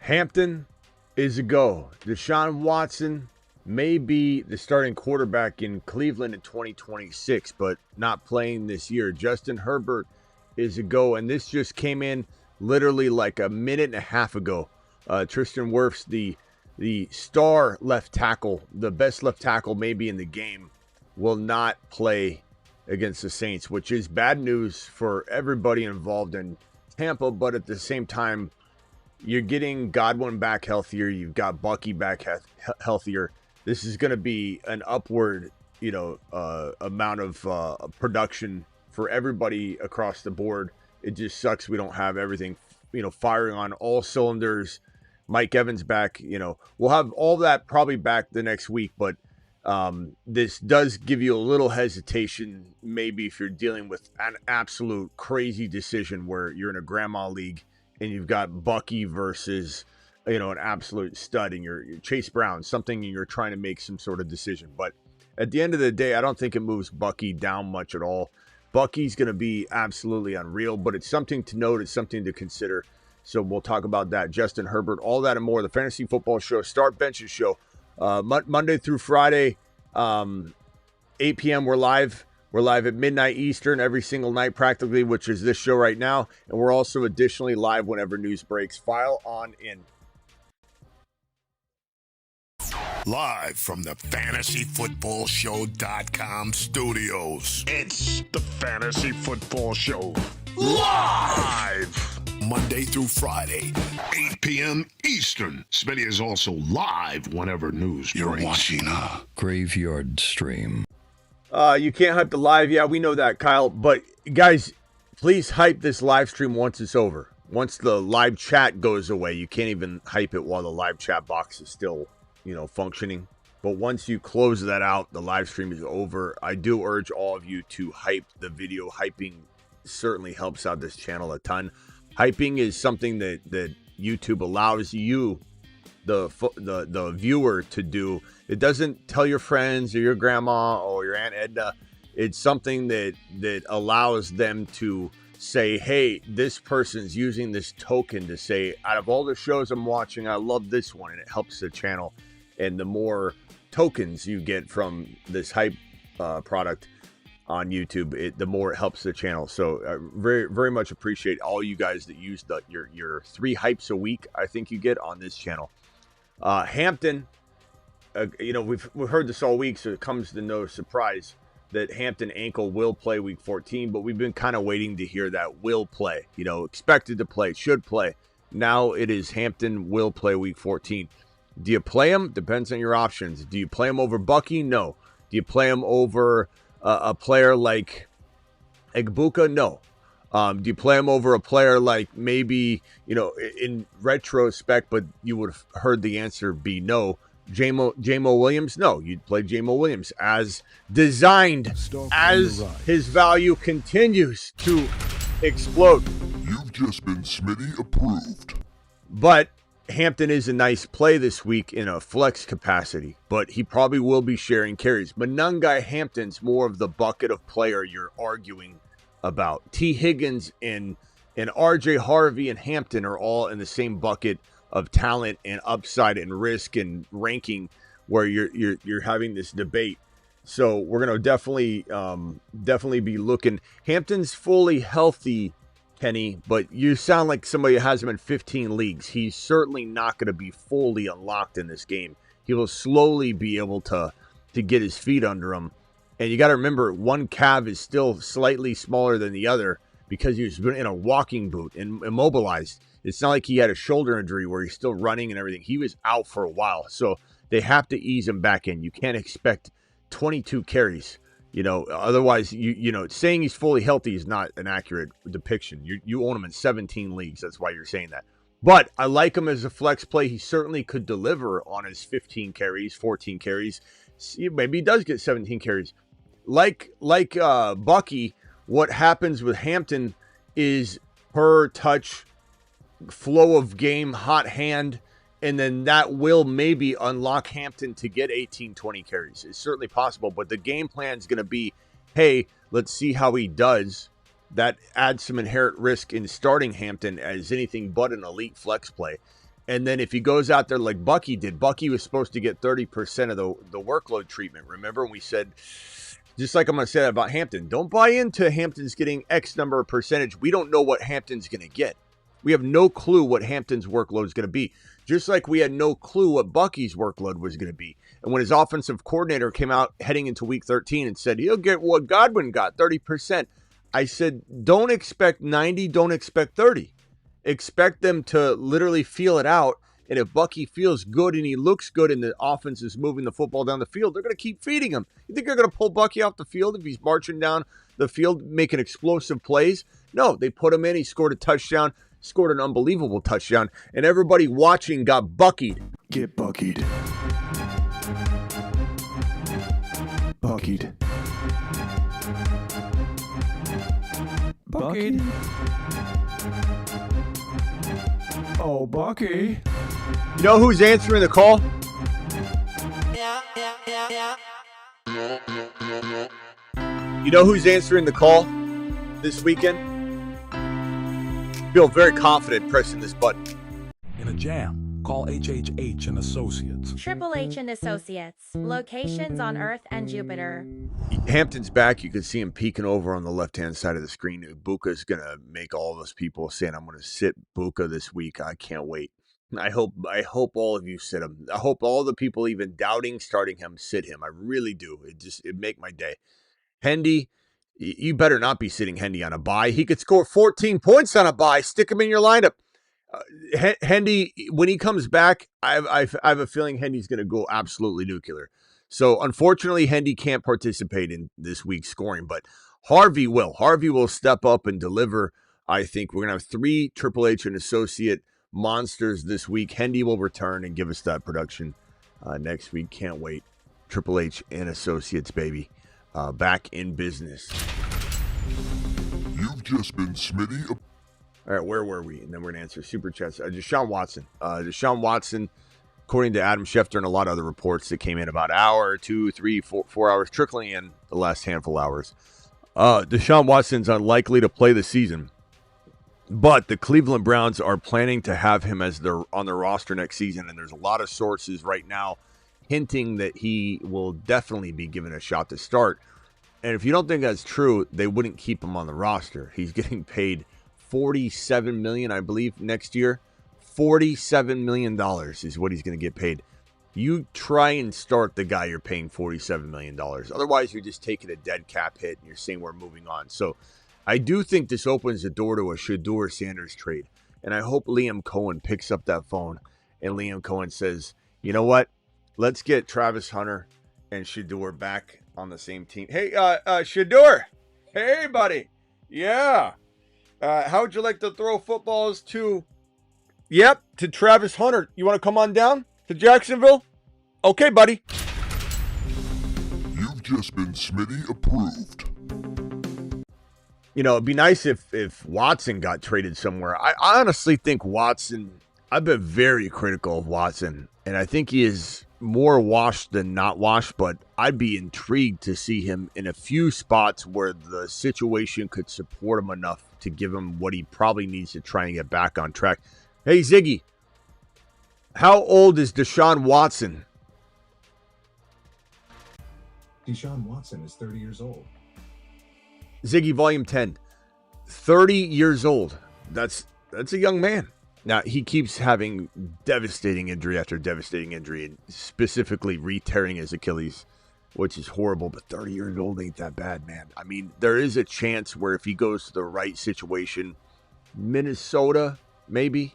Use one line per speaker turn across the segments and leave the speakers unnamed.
Hampton is a go. Deshaun Watson may be the starting quarterback in Cleveland in 2026, but not playing this year. Justin Herbert is a go, and this just came in literally like a minute and a half ago. Tristan Wirfs, the star left tackle, the best left tackle maybe in the game, will not play against the Saints, which is bad news for everybody involved in Tampa, but at the same time, you're getting Godwin back healthier. You've got Bucky back healthier. This is going to be an upward, amount of production for everybody across the board. It just sucks we don't have everything, firing on all cylinders. Mike Evans back, we'll have all that probably back the next week, but this does give you a little hesitation, maybe if you're dealing with an absolute crazy decision where you're in a grandma league and you've got Bucky versus, an absolute stud, and you're Chase Brown, something you're trying to make some sort of decision. But at the end of the day, I don't think it moves Bucky down much at all. Bucky's going to be absolutely unreal, but it's something to note. It's something to consider. So we'll talk about that. Justin Herbert, all that and more. The Fantasy Football Show, Start Benches Show, Monday through Friday, 8 p.m. We're live. We're live at midnight Eastern every single night practically, which is this show right now. And we're also additionally live whenever news breaks. File on in.
Live from the FantasyFootballShow.com studios. It's the Fantasy Football Show. Live! Monday through Friday, 8 p.m. Eastern. Smitty is also live whenever news breaks. You're watching a
graveyard stream.
You can't hype the live. Yeah, we know that, Kyle. But, guys, please hype this live stream once it's over. Once the live chat goes away, you can't even hype it while the live chat box is still, functioning. But once you close that out, the live stream is over. I do urge all of you to hype the video. Hyping certainly helps out this channel a ton. Hyping is something that YouTube allows you, the viewer, to do. It doesn't tell your friends or your grandma or your Aunt Edna. It's something that allows them to say, hey, this person's using this token to say, out of all the shows I'm watching, I love this one, and it helps the channel. And the more tokens you get from this hype product on YouTube, the more it helps the channel. So very, very much appreciate all you guys that use your 3 hypes a week, I think you get on this channel. Hampton, we've heard this all week, so it comes to no surprise that Hampton ankle will play week 14, but we've been kind of waiting to hear that will play, expected to play, should play. Now it is Hampton will play week 14. Do you play him? Depends on your options. Do you play him over Bucky? No. Do you play him over a player like Egbuka? No. Do you play him over a player like maybe, in retrospect, but you would have heard the answer be no, Jamo Williams? No, you'd play Jamo Williams as designed, as his value continues to explode.
You've just been Smitty approved.
But Hampton is a nice play this week in a flex capacity, but he probably will be sharing carries. Monungai Hampton's more of the bucket of player you're arguing about. T. Higgins and RJ Harvey and Hampton are all in the same bucket of talent and upside and risk and ranking, where you're having this debate. So we're going to definitely be looking. Hampton's fully healthy, Kenny, but you sound like somebody who has him in 15 leagues. He's certainly not going to be fully unlocked in this game. He will slowly be able to get his feet under him. And you got to remember, one calf is still slightly smaller than the other because he's been in a walking boot and immobilized. It's not like he had a shoulder injury where he's still running and everything. He was out for a while. So they have to ease him back in. You can't expect 22 carries. Otherwise, saying he's fully healthy is not an accurate depiction. You own him in 17 leagues. That's why you're saying that. But I like him as a flex play. He certainly could deliver on his 15 carries, 14 carries. Maybe he does get 17 carries. Like Bucky, what happens with Hampton is per touch, flow of game, hot hand, and then that will maybe unlock Hampton to get 18, 20 carries. It's certainly possible, but the game plan is going to be, hey, let's see how he does. That adds some inherent risk in starting Hampton as anything but an elite flex play. And then if he goes out there like Bucky did, Bucky was supposed to get 30% of the workload treatment. Remember when we said, just like I'm going to say that about Hampton, don't buy into Hampton's getting X number of percentage. We don't know what Hampton's going to get. We have no clue what Hampton's workload is going to be. Just like we had no clue what Bucky's workload was going to be. And when his offensive coordinator came out heading into week 13 and said, he'll get what Godwin got, 30%. I said, don't expect 90, don't expect 30. Expect them to literally feel it out. And if Bucky feels good and he looks good and the offense is moving the football down the field, they're going to keep feeding him. You think they're going to pull Bucky off the field if he's marching down the field making explosive plays? No, they put him in. He scored a touchdown, scored an unbelievable touchdown, and everybody watching got buckied.
Get buckied. Buckied. Buckied. Oh, Bucky.
You know who's answering the call? You know who's answering the call this weekend? Feel very confident pressing this button.
In a jam, call HHH and Associates.
Triple H and Associates, locations on Earth and Jupiter.
Hampton's back. You can see him peeking over on the left-hand side of the screen. Buka's going to make all those people saying, I'm going to sit Buka this week. I can't wait. I hope all of you sit him. I hope all the people even doubting starting him sit him. I really do. It make my day. Hendy, you better not be sitting Hendy on a bye. He could score 14 points on a bye. Stick him in your lineup. Hendy, when he comes back, I have a feeling Hendy's going to go absolutely nuclear. So unfortunately, Hendy can't participate in this week's scoring, but Harvey will. Harvey will step up and deliver. I think we're going to have 3 Triple H and Associate monsters this week. Hendy will return and give us that production next week. Can't wait. Triple H and Associates, baby. Back in business.
You've just been Smitty.
All right, where were we? And then we're going to answer Super Chats. Deshaun Watson. Deshaun Watson, according to Adam Schefter and a lot of other reports that came in about an hour, 2, 3, 4 hours, trickling in the last handful of hours. Deshaun Watson's unlikely to play the season, but the Cleveland Browns are planning to have him as on their roster next season, and there's a lot of sources right now hinting that he will definitely be given a shot to start. And if you don't think that's true, they wouldn't keep him on the roster. He's getting paid $47 million, I believe, next year. $47 million is what he's going to get paid. You try and start the guy you're paying $47 million. Otherwise, you're just taking a dead cap hit and you're saying we're moving on. So I do think this opens the door to a Shedeur Sanders trade. And I hope Liam Cohen picks up that phone and Liam Cohen says, you know what? Let's get Travis Hunter and Shedeur back on the same team. Hey, Shedeur. Hey, buddy. Yeah. How would you like to throw footballs to... Yep, to Travis Hunter. You want to come on down to Jacksonville? Okay, buddy.
You've just been Smitty approved.
You know, it'd be nice if Watson got traded somewhere. I honestly think Watson... I've been very critical of Watson, and I think he is more washed than not washed, but I'd be intrigued to see him in a few spots where the situation could support him enough to give him what he probably needs to try and get back on track. Hey, Ziggy, how old is Deshaun Watson?
Deshaun Watson is 30 years old.
Ziggy, volume 10. 30 years old. That's a young man. Now, he keeps having devastating injury after devastating injury, and specifically re-tearing his Achilles, which is horrible, but 30 years old ain't that bad, man. I mean, there is a chance where if he goes to the right situation, Minnesota, maybe,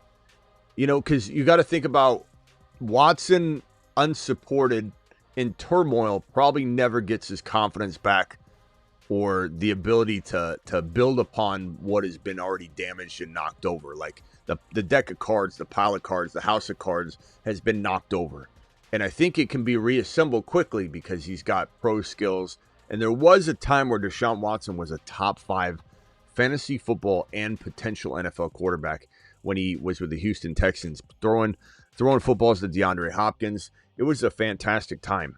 you know, because you got to think about Watson unsupported in turmoil probably never gets his confidence back or the ability to build upon what has been already damaged and knocked over. Like the deck of cards, the pile of cards, the house of cards has been knocked over. And I think it can be reassembled quickly because he's got pro skills. And there was a time where Deshaun Watson was a top 5 fantasy football and potential NFL quarterback when he was with the Houston Texans, throwing footballs to DeAndre Hopkins. It was a fantastic time.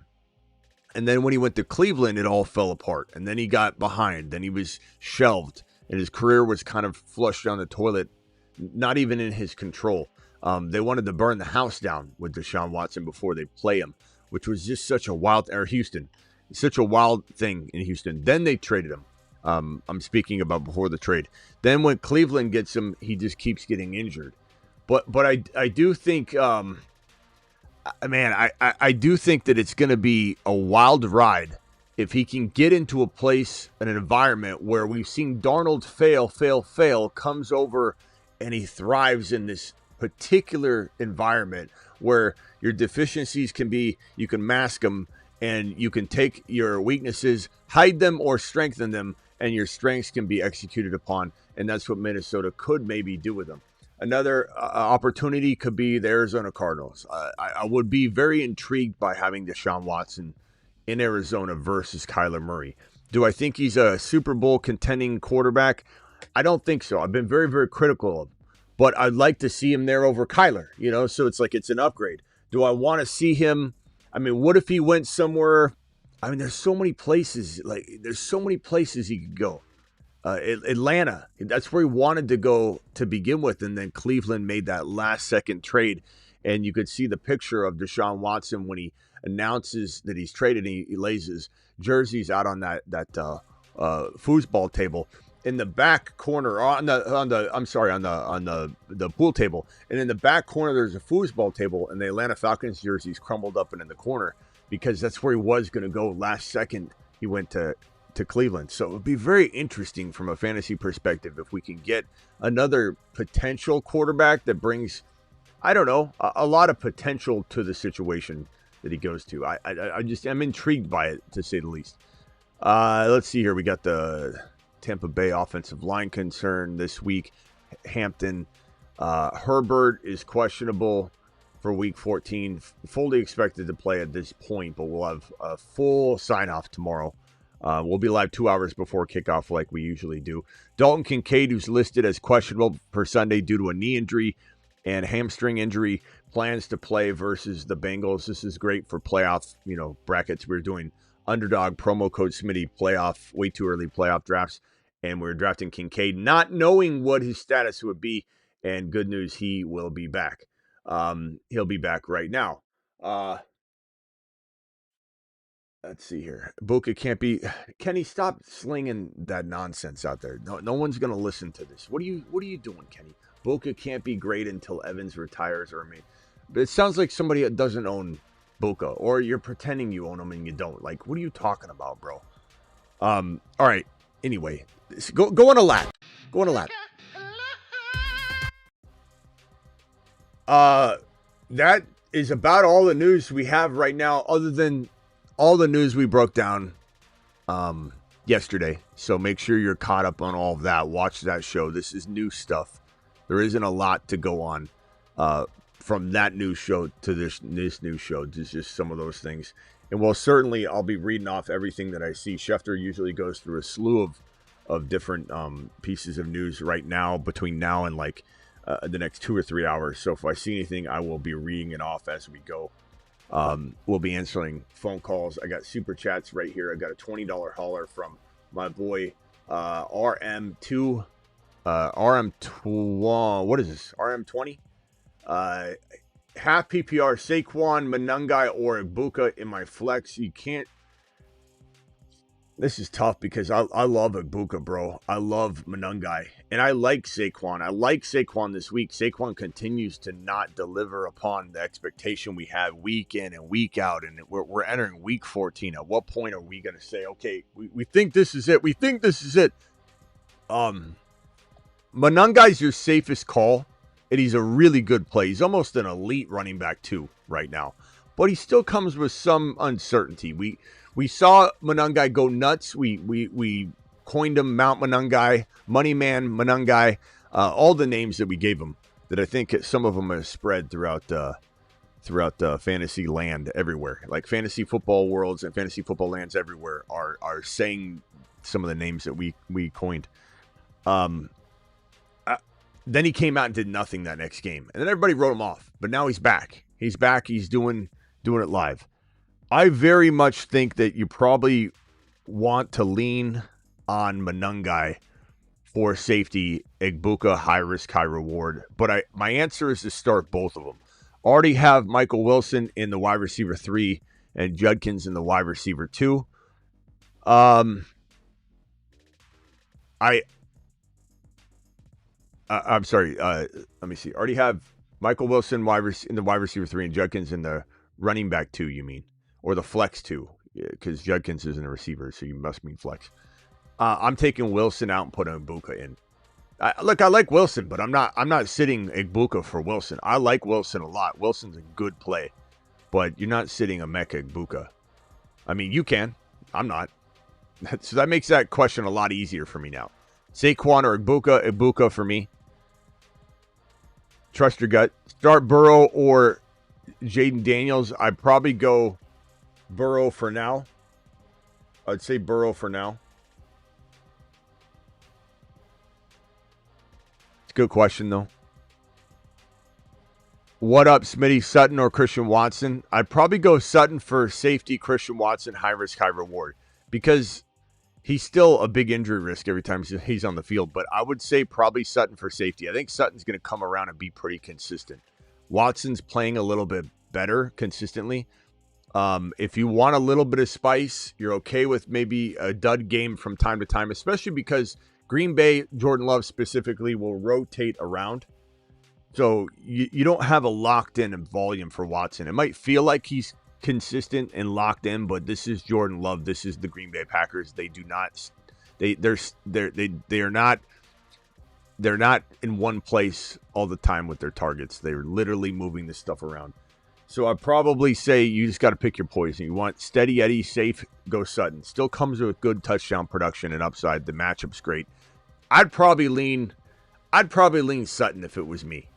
And then when he went to Cleveland, it all fell apart. And then he got behind. Then he was shelved. And his career was kind of flushed down the toilet not even in his control. They wanted to burn the house down with Deshaun Watson before they play him, which was just such a wild, or Houston, such a wild thing in Houston. Then they traded him. I'm speaking about before the trade. Then when Cleveland gets him, he just keeps getting injured. But I do think, I do think that it's going to be a wild ride if he can get into a place, an environment where we've seen Darnold fail, comes over and he thrives in this particular environment where your deficiencies can be, you can mask them and you can take your weaknesses, hide them or strengthen them, and your strengths can be executed upon. And that's what Minnesota could maybe do with them. Another opportunity could be the Arizona Cardinals. I would be very intrigued by having Deshaun Watson in Arizona versus Kyler Murray. Do I think he's a Super Bowl contending quarterback? I don't think so. I've been very, very critical of him. But I'd like to see him there over Kyler, so it's like it's an upgrade. Do I want to see him? I mean, what if he went somewhere? I mean, there's so many places. There's so many places he could go. Atlanta, that's where he wanted to go to begin with, and then Cleveland made that last-second trade. And you could see the picture of Deshaun Watson when he announces that he's traded. And he lays his jerseys out on that foosball table. In the back corner, on the pool table, and in the back corner there's a foosball table, and the Atlanta Falcons jerseys crumbled up and in the corner because that's where he was going to go last second. He went to Cleveland, so it would be very interesting from a fantasy perspective if we can get another potential quarterback that brings, I don't know, a lot of potential to the situation that he goes to. I'm intrigued by it, to say the least. Let's see here. We got the Tampa Bay offensive line concern this week. Hampton, Herbert is questionable for week 14. Fully expected to play at this point, but we'll have a full sign-off tomorrow. We'll be live 2 hours before kickoff like we usually do. Dalton Kincaid, who's listed as questionable for Sunday due to a knee injury and hamstring injury, plans to play versus the Bengals. This is great for playoff, brackets. We're doing underdog promo code Smitty playoff, way too early playoff drafts. And we're drafting Kincaid, not knowing what his status would be. And good news, he will be back. He'll be back right now. Let's see here. Boca can't be. Kenny, stop slinging that nonsense out there. No one's gonna listen to this. What are you doing, Kenny? Boca can't be great until Evans retires, but it sounds like somebody that doesn't own Boca, or you're pretending you own them and you don't. Like, what are you talking about, bro? All right. Anyway, go on a lap. Go on a lap. That is about all the news we have right now, other than all the news we broke down yesterday. So make sure you're caught up on all of that. Watch that show. This is new stuff. There isn't a lot to go on from that news show to this news show. Just some of those things. And well, certainly I'll be reading off everything that I see. Schefter usually goes through a slew of different pieces of news right now, between now and the next 2 or 3 hours. So if I see anything, I will be reading it off as we go. We'll be answering phone calls. I got super chats right here. I got a $20 hauler from my boy RM2. RM2. What is this? RM20? Half PPR, Saquon, Manungai, or Ibuka in my flex. You can't. This is tough because I love Ibuka, bro. I love Manungai. And I like Saquon. I like Saquon this week. Saquon continues to not deliver upon the expectation we have week in and week out. And we're entering week 14. At what point are we going to say, okay, we think this is it. We think this is it. Manungai's your safest call. And he's a really good play. He's almost an elite running back too right now. But he still comes with some uncertainty. We saw Manungai go nuts. We coined him Mount Manungai, Money Man Manungai, all the names that we gave him that I think some of them are spread throughout fantasy land everywhere. Like fantasy football worlds and fantasy football lands everywhere are saying some of the names that we coined. Then he came out and did nothing that next game. And then everybody wrote him off. But now he's back. He's back. He's doing it live. I very much think that you probably want to lean on Manungai for safety Igbuka, high risk, high reward. But my answer is to start both of them. Already have Michael Wilson in the wide receiver 3 and Judkins in the wide receiver 2. I'm sorry. Let me see. Already have Michael Wilson in the wide receiver 3 and Judkins in the running back 2, you mean? Or the flex 2, because Judkins isn't a receiver, so you must mean flex. I'm taking Wilson out and putting Igbuka in. I like Wilson, but I'm not sitting Igbuka for Wilson. I like Wilson a lot. Wilson's a good play, but you're not sitting a Mecca Igbuka. I mean, you can. I'm not. So that makes that question a lot easier for me now. Saquon or Igbuka? Igbuka for me. Trust your gut. Start Burrow or Jaden Daniels. I'd probably go Burrow for now. I'd say Burrow for now. It's a good question, though. What up, Smitty? Sutton or Christian Watson? I'd probably go Sutton for safety, Christian Watson, high risk, high reward. Because he's still a big injury risk every time he's on the field. But I would say probably Sutton for safety. I think Sutton's going to come around and be pretty consistent. Watson's playing a little bit better consistently. If you want a little bit of spice, you're okay with maybe a dud game from time to time, especially because Green Bay, Jordan Love specifically, will rotate around. So you don't have a locked-in volume for Watson. It might feel like he's consistent and locked in, but this is Jordan Love. This is the Green Bay Packers. They do not. They're not in one place all the time with their targets. They're literally moving this stuff around. So I'd probably say you just got to pick your poison. You want steady Eddie, safe, go Sutton. Still comes with good touchdown production and upside. The matchup's great. I'd probably lean Sutton if it was me.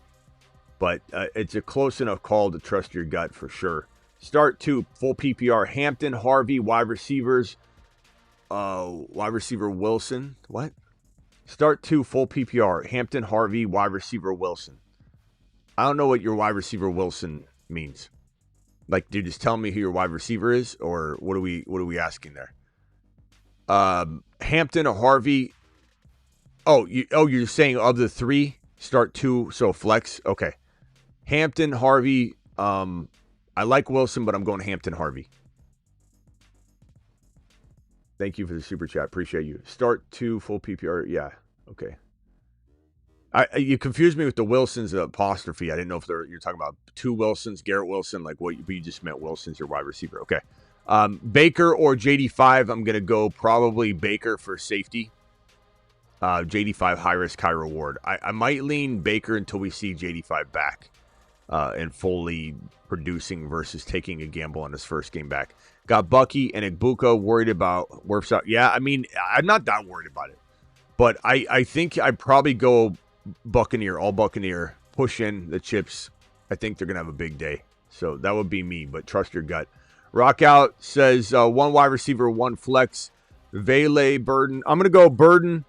But it's a close enough call to trust your gut for sure. Start 2, full PPR. Hampton, Harvey, wide receivers. Wide receiver Wilson. What? Start 2, full PPR. Hampton, Harvey, wide receiver Wilson. I don't know what your wide receiver Wilson means. Like, dude, just tell me who your wide receiver is, or what are we asking there? Hampton or Harvey. You're saying of the 3, start 2, so flex. Okay. Hampton, Harvey. I like Wilson, but I'm going Hampton, Harvey. Thank you for the super chat. Appreciate you. Start 2, full PPR. Yeah. Okay. You confused me with the Wilsons apostrophe. I didn't know if you're talking about 2 Wilsons, Garrett Wilson, like what you just meant Wilson's your wide receiver. Okay. Baker or JD5, I'm going to go probably Baker for safety. JD5, high risk, high reward. I might lean Baker until we see JD5 back and fully producing versus taking a gamble on his first game back. Got Bucky and Igbuka worried about works out. Yeah, I mean, I'm not that worried about it. But I think I'd probably go Buccaneer, all Buccaneer, push in the chips. I think they're going to have a big day. So that would be me, but trust your gut. Rock Out says 1 wide receiver, 1 flex. Vele, Burden. I'm going to go Burden.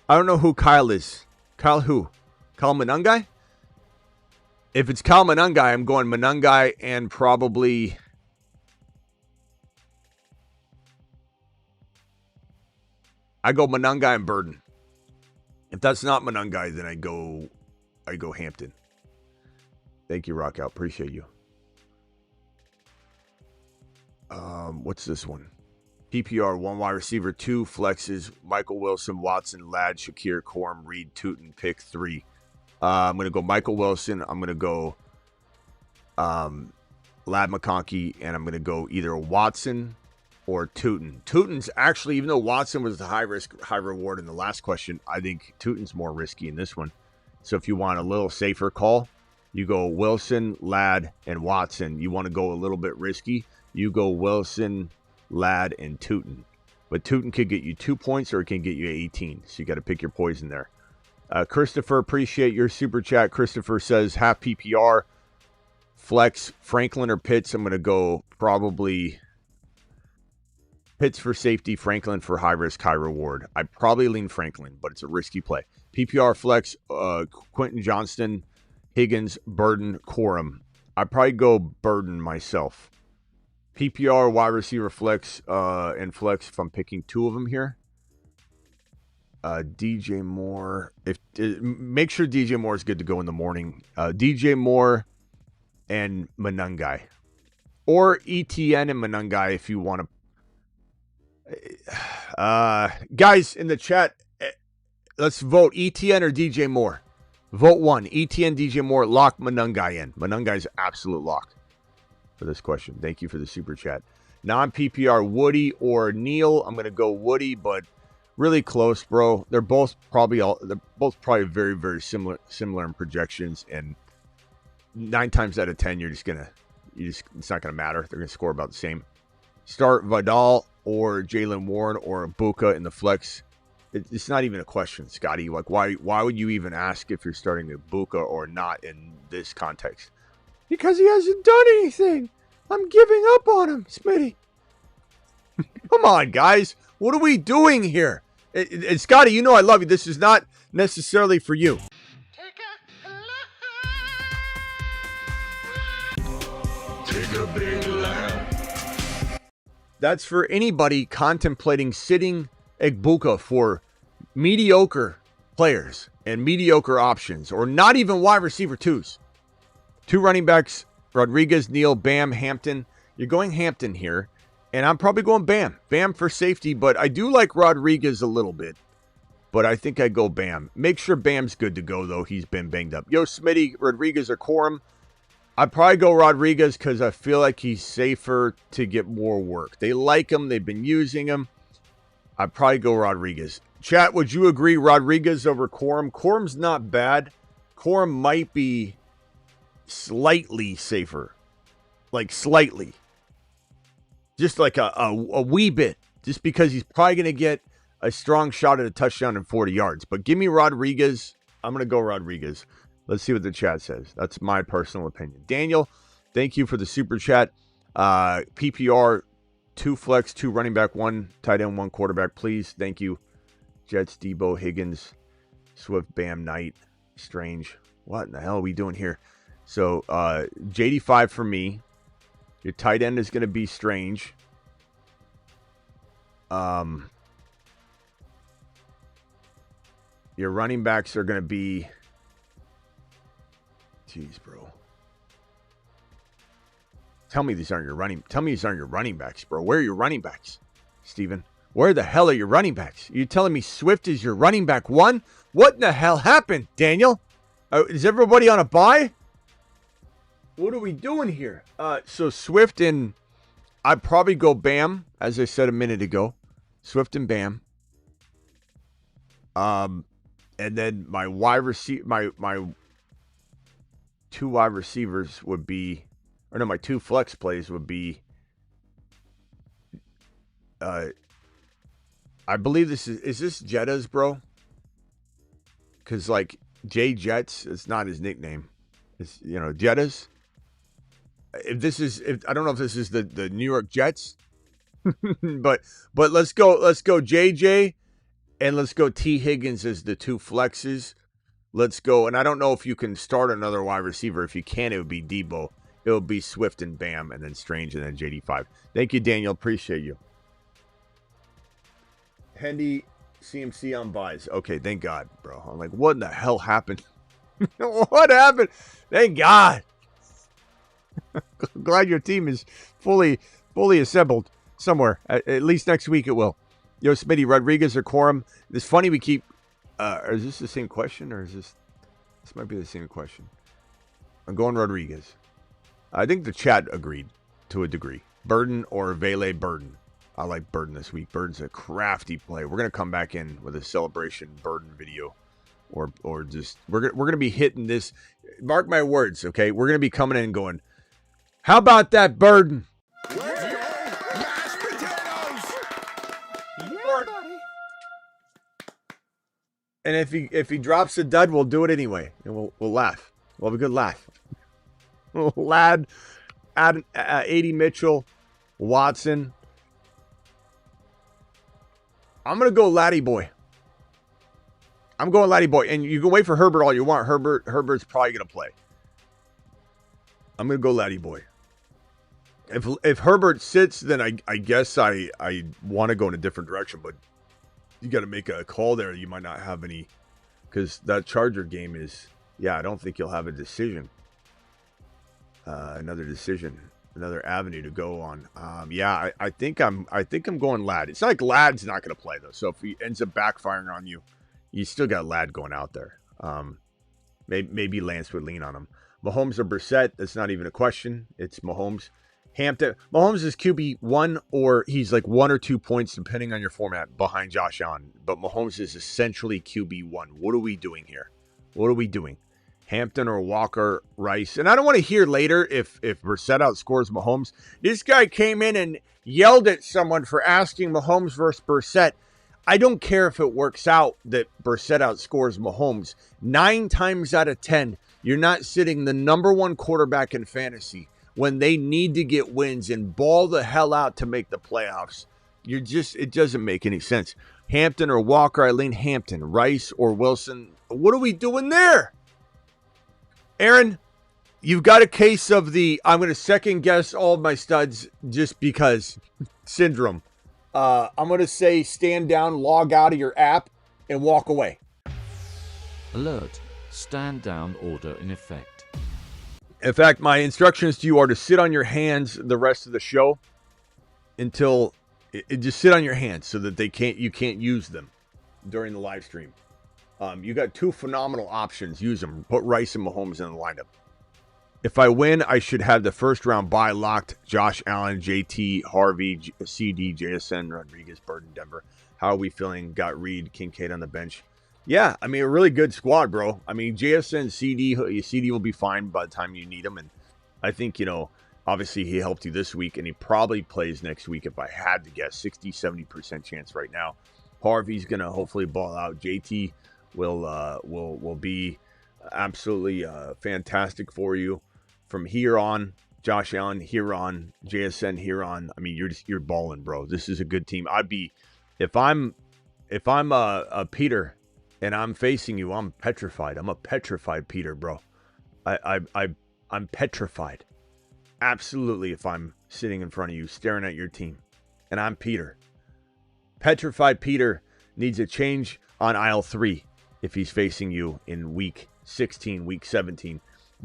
I don't know who Kyle is. Kyle who? Kyle Manungai? If it's Kyle Manungai, I'm going Manungai and probably... I go Manungai and Burden. If that's not Manungai, then I go Hampton. Thank you, Rock Out. Appreciate you. What's this one? PPR, 1 wide receiver, 2 flexes, Michael Wilson, Watson, Ladd, Shakir, Corum, Reed, Tootin, pick 3. I'm going to go Michael Wilson. I'm going to go Ladd McConkey, and I'm going to go either Watson or Tootin. Tootin's actually, even though Watson was the high risk, high reward in the last question, I think Tootin's more risky in this one. So if you want a little safer call, you go Wilson, Ladd, and Watson. You want to go a little bit risky, you go Wilson, Ladd, and Tootin. But Tootin could get you 2 points or it can get you 18. So you got to pick your poison there. Christopher, appreciate your super chat. Christopher says half PPR, flex, Franklin or Pitts. I'm going to go probably Pitts for safety, Franklin for high risk, high reward. I probably lean Franklin, but it's a risky play. PPR flex, Quentin Johnston, Higgins, Burden, Corum. I'd probably go Burden myself. PPR, wide receiver flex, and flex if I'm picking 2 of them here. DJ Moore. Make sure DJ Moore is good to go in the morning. DJ Moore and Manungai. Or ETN and Manungai if you want to. Guys in the chat, let's vote ETN or DJ Moore. Vote 1. ETN, DJ Moore, lock Manungai in. Manungai's absolute lock for this question. Thank you for the super chat. Non-PPR, Woody or Neil. I'm going to go Woody, but really close, bro. They're both probably very, very similar in projections. And 9 times out of 10, it's not going to matter. They're going to score about the same. Start Vidal or Jalen Warren or Buka in the flex. It's not even a question, Scotty. Like, why would you even ask if you're starting a Buka or not in this context? Because he hasn't done anything. I'm giving up on him, Smitty. Come on, guys. What are we doing here? Scotty, you know I love you. This is not necessarily for you.
Take a big laugh.
That's for anybody contemplating sitting Egbuka for mediocre players and mediocre options, or not even wide receiver 2s. 2 running backs, Rodriguez, Neal, Bam, Hampton. You're going Hampton here, and I'm probably going Bam. Bam for safety, but I do like Rodriguez a little bit, but I think I go Bam. Make sure Bam's good to go, though. He's been banged up. Yo, Smitty, Rodriguez or Corum? I'd probably go Rodriguez because I feel like he's safer to get more work. They like him. They've been using him. I'd probably go Rodriguez. Chat, would you agree Rodriguez over Corum? Corum's not bad. Corum might be slightly safer. Like slightly. Just like a wee bit. Just because he's probably going to get a strong shot at a touchdown in 40 yards. But give me Rodriguez. I'm going to go Rodriguez. Let's see what the chat says. That's my personal opinion. Daniel, thank you for the super chat. PPR, 2 flex, 2 running back, 1 tight end, 1 quarterback, please. Thank you. Jets, Debo, Higgins, Swift, Bam, Knight, Strange. What in the hell are we doing here? So, JD5 for me. Your tight end is going to be Strange. Your running backs are going to be... Jeez, bro. Tell me these aren't your running backs, bro. Where are your running backs, Steven? Where the hell are your running backs? You're telling me Swift is your running back 1? What in the hell happened, Daniel? Is everybody on a bye? What are we doing here? So Swift and I'd probably go Bam, as I said a minute ago. Swift and Bam. And then my wide receiver, my 2 wide receivers would be, or no, my 2 flex plays would be, I believe this is this Jetta's, bro? Because, like, Jay Jets, it's not his nickname. It's, Jetta's. I don't know if this is the New York Jets, but let's go JJ, and let's go T Higgins as the 2 flexes. Let's go, and I don't know if you can start another wide receiver. If you can, it would be Debo. It would be Swift and Bam, and then Strange, and then JD5. Thank you, Daniel. Appreciate you. Hendy, CMC on buys. Okay, thank God, bro. I'm like, what in the hell happened? What happened? Thank God. Glad your team is fully assembled somewhere. At least next week it will. Yo, Smitty, Rodriguez or Corum? It's funny we keep... is this the same question, or is this might be the same question? I'm going Rodriguez. I think the chat agreed to a degree. Burden or Vele Burden. I like Burden this week. Burden's a crafty play. We're gonna come back in with a celebration Burden video, or just we're gonna be hitting this. Mark my words, okay? We're gonna be coming in and going, how about that Burden?
Mashed potatoes.
Yeah, buddy.
And if he drops a dud, we'll do it anyway, and we'll laugh. We'll have a good laugh. Lad, 80 Mitchell, Watson. I'm gonna go Laddie Boy. I'm going Laddie Boy, and you can wait for Herbert all you want. Herbert's probably gonna play. I'm gonna go Laddie Boy. If Herbert sits, then I guess I want to go in a different direction, but You got to make a call there. You might not have any, because that Charger game is, I don't think you'll have a decision. Another decision, another avenue to go on. I think I'm going Ladd. It's not like Ladd's not going to play though. So if he ends up backfiring on you, you still got Ladd going out there. Maybe Lance would lean on him. Mahomes or Brissett, that's not even a question. It's Mahomes. Hampton. Mahomes is QB1, or he's like 1 or 2 points, depending on your format, behind Josh Allen. But Mahomes is essentially QB1. What are we doing here? What are we doing? Hampton or Walker, Rice. And I don't want to hear later if Brissett outscores Mahomes. This guy came in and yelled at someone for asking Mahomes versus Brissett. I don't care if it works out that Brissett outscores Mahomes. 9 times out of 10, you're not sitting the number 1 quarterback in fantasy when they need to get wins and ball the hell out to make the playoffs. It doesn't make any sense. Hampton or Walker, I lean Hampton. Rice or Wilson. What are we doing there? Aaron, you've got a case of the I'm going to second guess all of my studs just because syndrome. I'm going to say stand down, log out of your app, and walk away.
Alert. Stand down order in effect.
In fact, my instructions to you are to sit on your hands the rest of the show until just sit on your hands so that you can't use them during the live stream. You got 2 phenomenal options. Use them. Put Rice and Mahomes in the lineup. If I win, I should have the first round bye locked. Josh Allen, JT, Harvey, CD, JSN, Rodriguez, Burton, Denver. How are we feeling? Got Reed, Kincaid on the bench. Yeah, I mean, a really good squad, bro. I mean, JSN, CD will be fine by the time you need him. And I think, obviously he helped you this week, and he probably plays next week if I had to guess. 60-70% chance right now. Harvey's going to hopefully ball out. JT will be absolutely fantastic for you from here on. Josh Allen here on, JSN here on. I mean, you're balling, bro. This is a good team. If I'm a Peter and I'm facing you, I'm petrified. I'm a petrified Peter, bro. I'm petrified. Absolutely. If I'm sitting in front of you, staring at your team, and I'm Peter, petrified Peter needs a change on aisle 3 if he's facing you in week 16, week 17.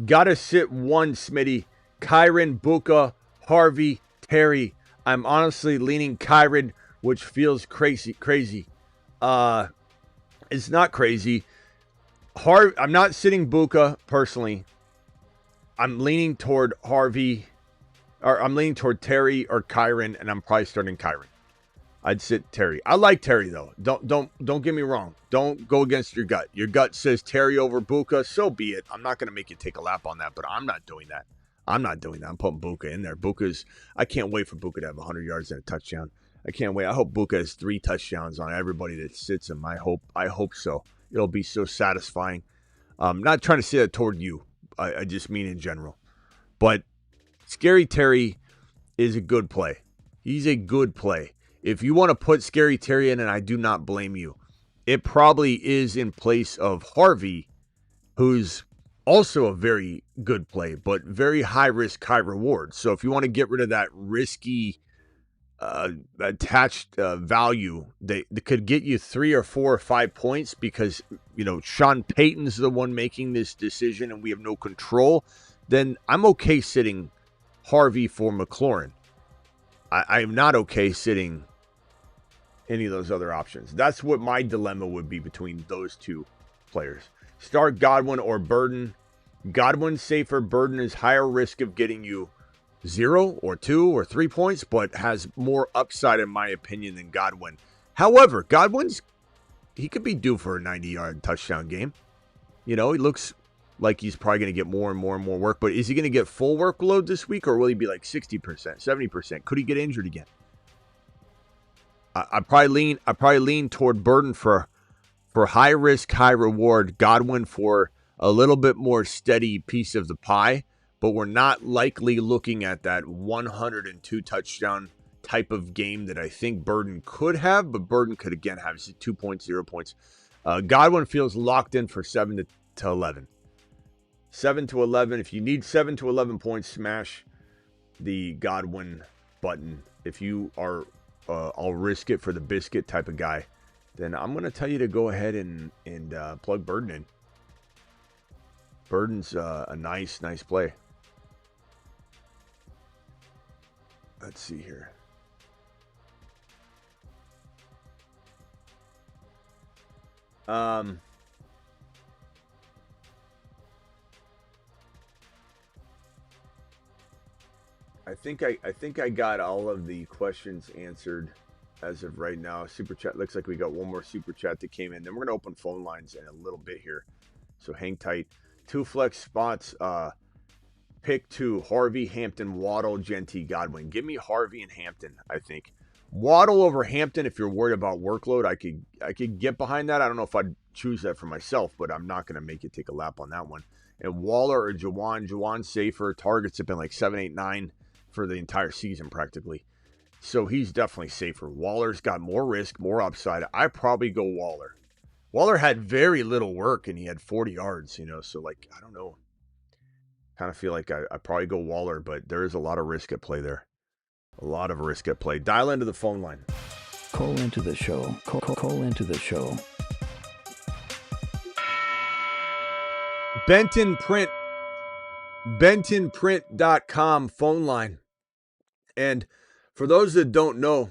Gotta sit 1, Smitty. Kyren, Buka, Harvey, Terry. I'm honestly leaning Kyren, which feels crazy. It's not crazy. I'm not sitting Buka personally. I'm leaning toward Harvey, or I'm leaning toward Terry or Kyren, and I'm probably starting Kyren. I'd sit Terry. I like Terry though. Don't get me wrong. Don't go against your gut. Your gut says Terry over Buka. So be it. I'm not going to make you take a lap on that, but I'm not doing that. I'm putting Buka in there. I can't wait for Buka to have 100 yards and a touchdown. I can't wait. I hope Buka has 3 touchdowns on everybody that sits him. I hope so. It'll be so satisfying. Not trying to say that toward you. I just mean in general. But Scary Terry is a good play. He's a good play. If you want to put Scary Terry in, and I do not blame you, it probably is in place of Harvey, who's also a very good play, but very high risk, high reward. So if you want to get rid of that risky attached value that could get you 3 or 4 or 5 points because, Sean Payton's the one making this decision and we have no control, then I'm okay sitting Harvey for McLaurin. I am not okay sitting any of those other options. That's what my dilemma would be between those 2 players. Start Godwin or Burden. Godwin's safer. Burden is higher risk of getting you 0 or 2 or 3 points, but has more upside in my opinion than Godwin. However, he could be due for a 90-yard touchdown game. He looks like he's probably going to get more and more and more work, but is he going to get full workload this week, or will he be like 60%, 70%? Could he get injured again? I probably lean toward Burden for high risk, high reward. Godwin for a little bit more steady piece of the pie, but we're not likely looking at that 102 touchdown type of game that I think Burden could have, but Burden could again have 2 points, 0 points. Godwin feels locked in for 7 to 11. 7 to 11. If you need 7 to 11 points, smash the Godwin button. If you are I'll risk it for the biscuit type of guy, then I'm going to tell you to go ahead and plug Burden in. Burden's a nice play. Let's see here. I think I got all of the questions answered as of right now. Super chat looks like we got one more super chat that came in. Then we're gonna open phone lines in a little bit here, so hang tight. 2 flex spots. Pick 2: Harvey, Hampton, Waddle, Genty, Godwin. Give me Harvey and Hampton. I think Waddle over Hampton. If you're worried about workload, I could get behind that. I don't know if I'd choose that for myself, but I'm not gonna make you take a lap on that one. And Waller or Jawan. Jawan's safer. Targets have been like 7, 8, 9 for the entire season practically. So he's definitely safer. Waller's got more risk, more upside. I probably go Waller. Waller had very little work and he had 40 yards, so like, I don't know. Kind of feel like I probably go Waller, but there is a lot of risk at play there. A lot of risk at play. Dial into the phone line.
Call into the show. Call into the show.
BentonPrint.com phone line. And for those of you that don't know,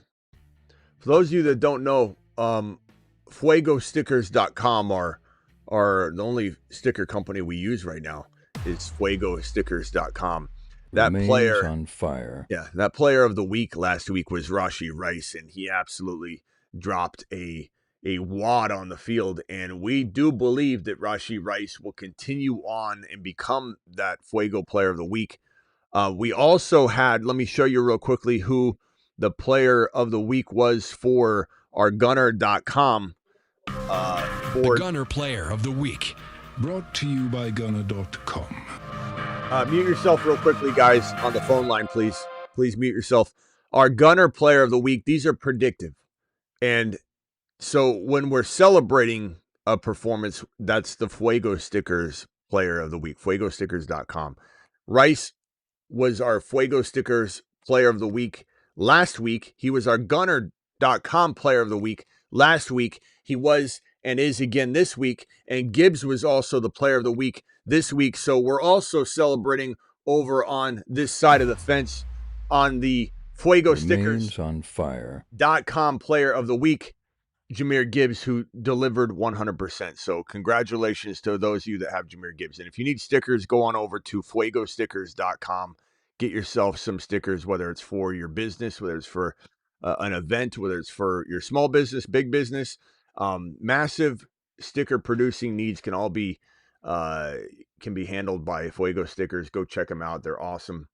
FuegoStickers.com are the only sticker company we use right now is FuegoStickers.com. That
Remains
player
on fire.
Yeah, that player of the week last week was Rashee Rice, and he absolutely dropped a wad on the field. And we do believe that Rashee Rice will continue on and become that Fuego player of the week. We also had, let me show you real quickly who the player of the week was for our gunner.com.
The Gunner player of the week.
Brought to you by Gunner.com.
Mute yourself real quickly, guys, on the phone line, please. Please mute yourself. Our Gunner player of the week, these are predictive. And so when we're celebrating a performance, that's the Fuego Stickers player of the week, FuegoStickers.com. Rice was our Fuego Stickers player of the week last week. He was our Gunner.com player of the week last week. He was and is again this week. And Gibbs was also the player of the week this week. So we're also celebrating over on this side of the fence on the Fuego Stickers
on fire.
.com player of the week, Jahmyr Gibbs, who delivered 100%. So congratulations to those of you that have Jahmyr Gibbs. And if you need stickers, go on over to FuegoStickers.com. Get yourself some stickers, whether it's for your business, whether it's for an event, whether it's for your small business, big business. Massive sticker producing needs can all be handled by Fuego Stickers. Go check them out. They're awesome.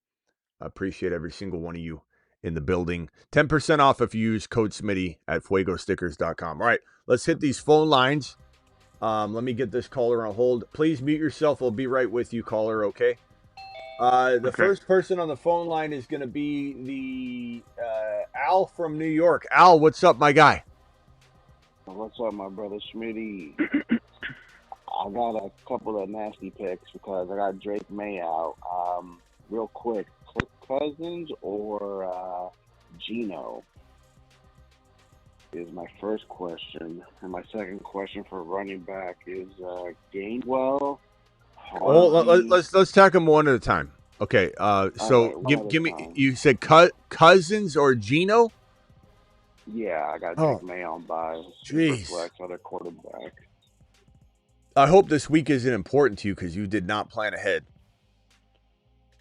I appreciate every single one of you in the building. 10% off if you use code Smitty at FuegoStickers.com. All right, let's hit these phone lines. Let me get this caller on hold. Please mute yourself. We'll be right with you, caller, okay? The first person on the phone line is going to be the Al from New York. Al, what's up, my guy?
What's up, my brother Smitty? I got a couple of nasty picks because I got Drake May out. Real quick, Kirk Cousins or Geno is my first question. And my second question for running back is Gainwell.
Well, let's tack them one at a time. Okay, so give me. You said Cousins or Geno?
Yeah, I got Drake May on by.
Jeez,
flex, other quarterback.
I hope this week isn't important to you because you did not plan ahead.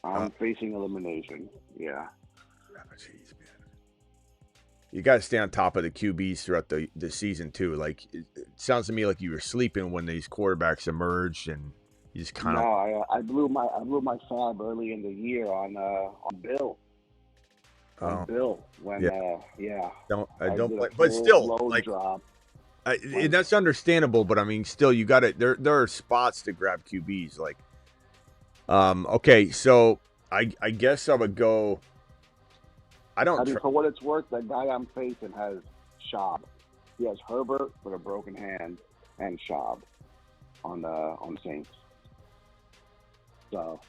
I'm facing elimination. Yeah.
Jeez, man. You got to stay on top of the QBs throughout the season too. Like it sounds to me like you were sleeping when these quarterbacks emerged, and you just kind of.
No, I blew my fab early in the year on Bill. Bill when
Don't but still like
drop.
That's understandable, but I mean still you got it. There are spots to grab QBs like. Okay, so I guess I would go.
For what it's worth, the guy I'm facing has Schaub. He has Herbert with a broken hand and Schaub on the Saints. So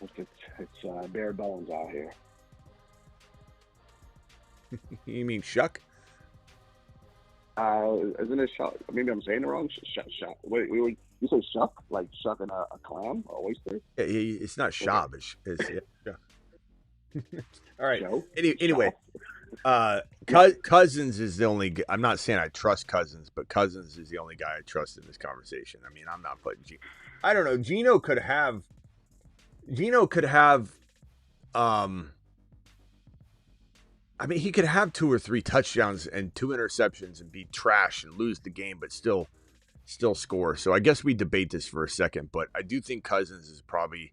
it's bare bones out here.
You mean Shuck?
Isn't it shuck? Maybe I'm saying it wrong. Wait, you say shuck? Like shucking a clam or oyster?
Yeah, it's not shab. It's yeah. All right.
Joe?
Anyway, Cousins is the only. I'm not saying I trust Cousins, but Cousins is the only guy I trust in this conversation. I mean, I'm not putting Gino. I don't know. Gino could have. I mean, he could have 2 or 3 touchdowns and 2 interceptions and be trash and lose the game, but still score. So I guess we debate this for a second, but I do think Cousins is probably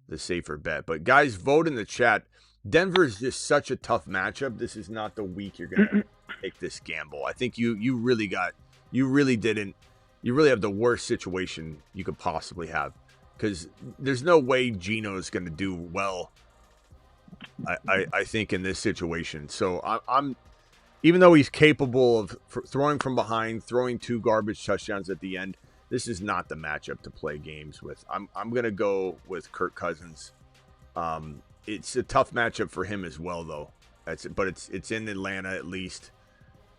the safer bet. But guys, vote in the chat. Denver is just such a tough matchup. This is not the week you're going to take this gamble. I think you really have the worst situation you could possibly have, because there's no way Gino's going to do well. I think in this situation. So I'm even though he's capable of throwing from behind, throwing 2 garbage touchdowns at the end, this is not the matchup to play games with. I'm going to go with Kirk Cousins. It's a tough matchup for him as well, though. But it's in Atlanta at least.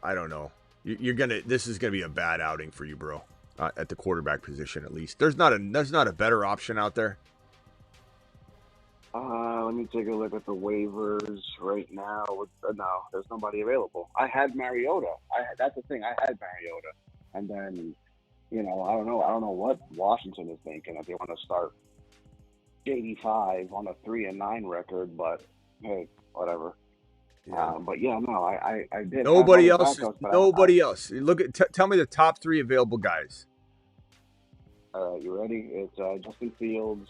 I don't know. This is gonna be a bad outing for you, bro. At the quarterback position, at least. There's not a better option out there.
Let me take a look at the waivers right now. No, there's nobody available. I had Mariota. That's the thing. I had Mariota, and then, I don't know what Washington is thinking, if they want to start 85 on a 3-9 record, but hey, whatever.
Yeah.
But yeah, no, I did.
Nobody else. Look at. Tell me the top 3 available guys.
You ready? It's Justin Fields.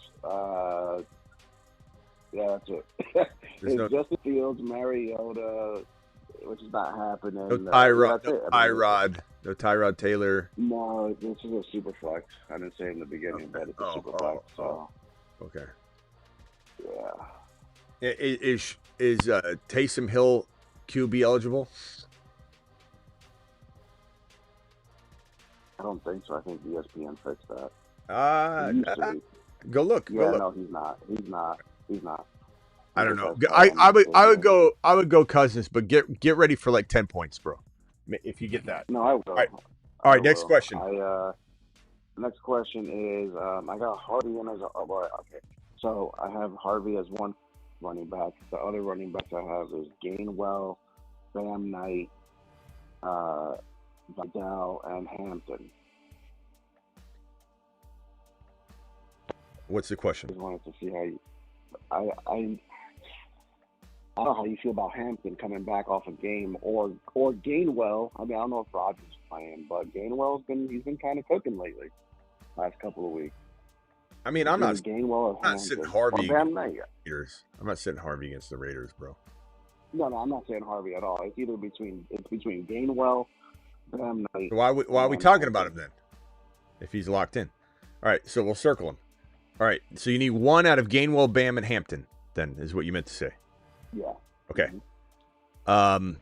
Yeah, that's it. It's Justin Fields, Mariota, which is not happening.
No Tyrod. No Tyrod Taylor.
No, this is a super flex. I didn't say in the beginning, but it's a super flex. So.
Okay.
Yeah.
Is Taysom Hill QB eligible?
I don't think so. I think ESPN fixed that.
Go look.
Yeah, no, he's not.
I don't know. I would go Cousins, but get ready for like 10 points, bro. If you get that.
No, I will.
All right. Next question.
Next question is I got Harvey in as okay. So I have Harvey as one running back. The other running backs I have is Gainwell, Bam Knight, Vidal, and Hampton.
What's the question?
I just wanted to see how you. I don't know how you feel about Hampton coming back off a game or Gainwell. I mean, I don't know if Rodgers is playing, but Gainwell's been kind of cooking lately. Last couple of weeks.
I mean, I'm not sitting Harvey
against
the Raiders. I'm not sitting Harvey against the Raiders, bro.
No, I'm not saying Harvey at all. It's either between Gainwell, Bam Knight.
Why are we talking about him then? If he's locked in. All right, so we'll circle him. All right, so you need one out of Gainwell, Bam, and Hampton, then, is what you meant to say.
Yeah.
Okay. Mm-hmm.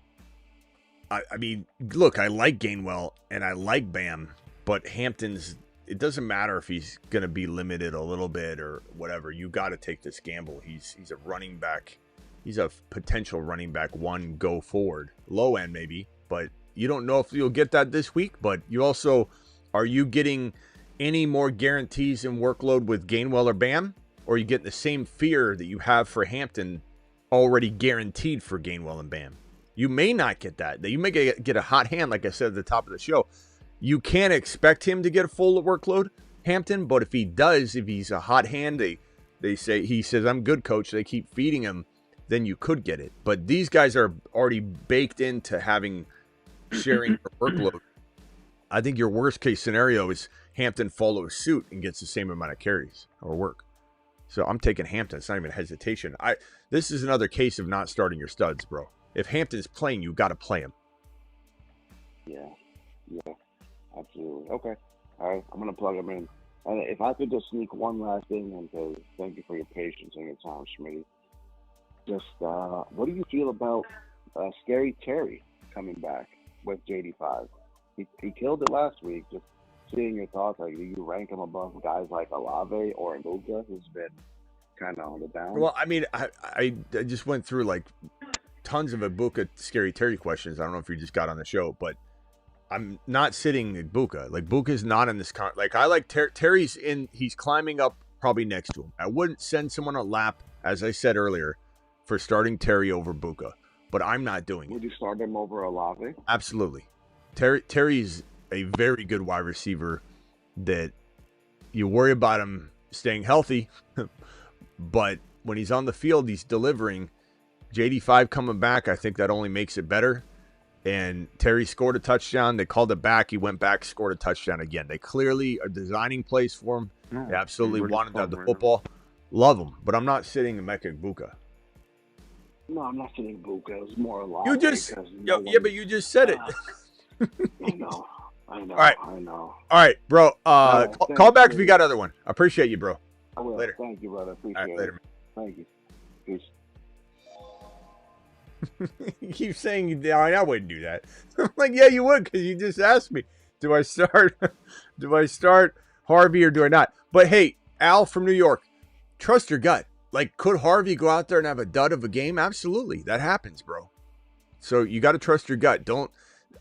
I mean, look, I like Gainwell and I like Bam, but Hampton's, it doesn't matter if he's going to be limited a little bit or whatever. You got to take this gamble. He's a running back. He's a potential running back 1 go forward. Low end maybe, but you don't know if you'll get that this week. But you also, are you getting any more guarantees in workload with Gainwell or Bam? Or are you getting the same fear that you have for Hampton already guaranteed for Gainwell and Bam? You may not get that. You may get a hot hand, like I said at the top of the show. You can't expect him to get a full workload, Hampton, but if he does, if he's a hot hand, he says, I'm good, coach. They keep feeding him, then you could get it. But these guys are already baked into sharing your workload. I think your worst case scenario is Hampton follows suit and gets the same amount of carries or work. So I'm taking Hampton. It's not even a hesitation. This is another case of not starting your studs, bro. If Hampton's playing, you got to play him.
Yeah, absolutely. Okay, all right. I'm gonna plug him in. And if I could just sneak one last thing in, because thank you for your patience and your time, Smitty. Just what do you feel about Scary Terry coming back with JD5? He killed it last week. Just seeing your thoughts, like, do you rank him above guys like Olave or Luka, who's been kind of on the down?
Well, I mean, I just went through like tons of Ibuka Scary Terry questions. I don't know if you just got on the show, but I'm not sitting Igbokwe. Like Buka's not in this like I like Terry's in. He's climbing up probably next to him. I wouldn't send someone a lap, as I said earlier, for starting Terry over Buka, but I'm not doing it.
Would you start him over Olave?
Absolutely. Terry's a very good wide receiver that you worry about him staying healthy, but when he's on the field, he's delivering. JD5 coming back, I think that only makes it better. And Terry scored a touchdown. They called it back. He went back, scored a touchdown again. They clearly are designing plays for him. They absolutely wanted to have the football. Love him, but I'm not sitting Emeka Igbokwe.
No, I'm not sitting Igbokwe. It was more Olave.
You just, but you just said it.
I know. All
right.
I know.
All right, bro. Call back if you
you.
got other one. I appreciate you, bro.
I will.
Later.
Thank you, brother. Appreciate
All right, later,
it. Thank you. Peace.
You keep saying I wouldn't do that. I'm like, yeah, you would, because you just asked me. Do I start Harvey or do I not? But hey, Al from New York, trust your gut. Like, could Harvey go out there and have a dud of a game? Absolutely. That happens, bro. So you got to trust your gut.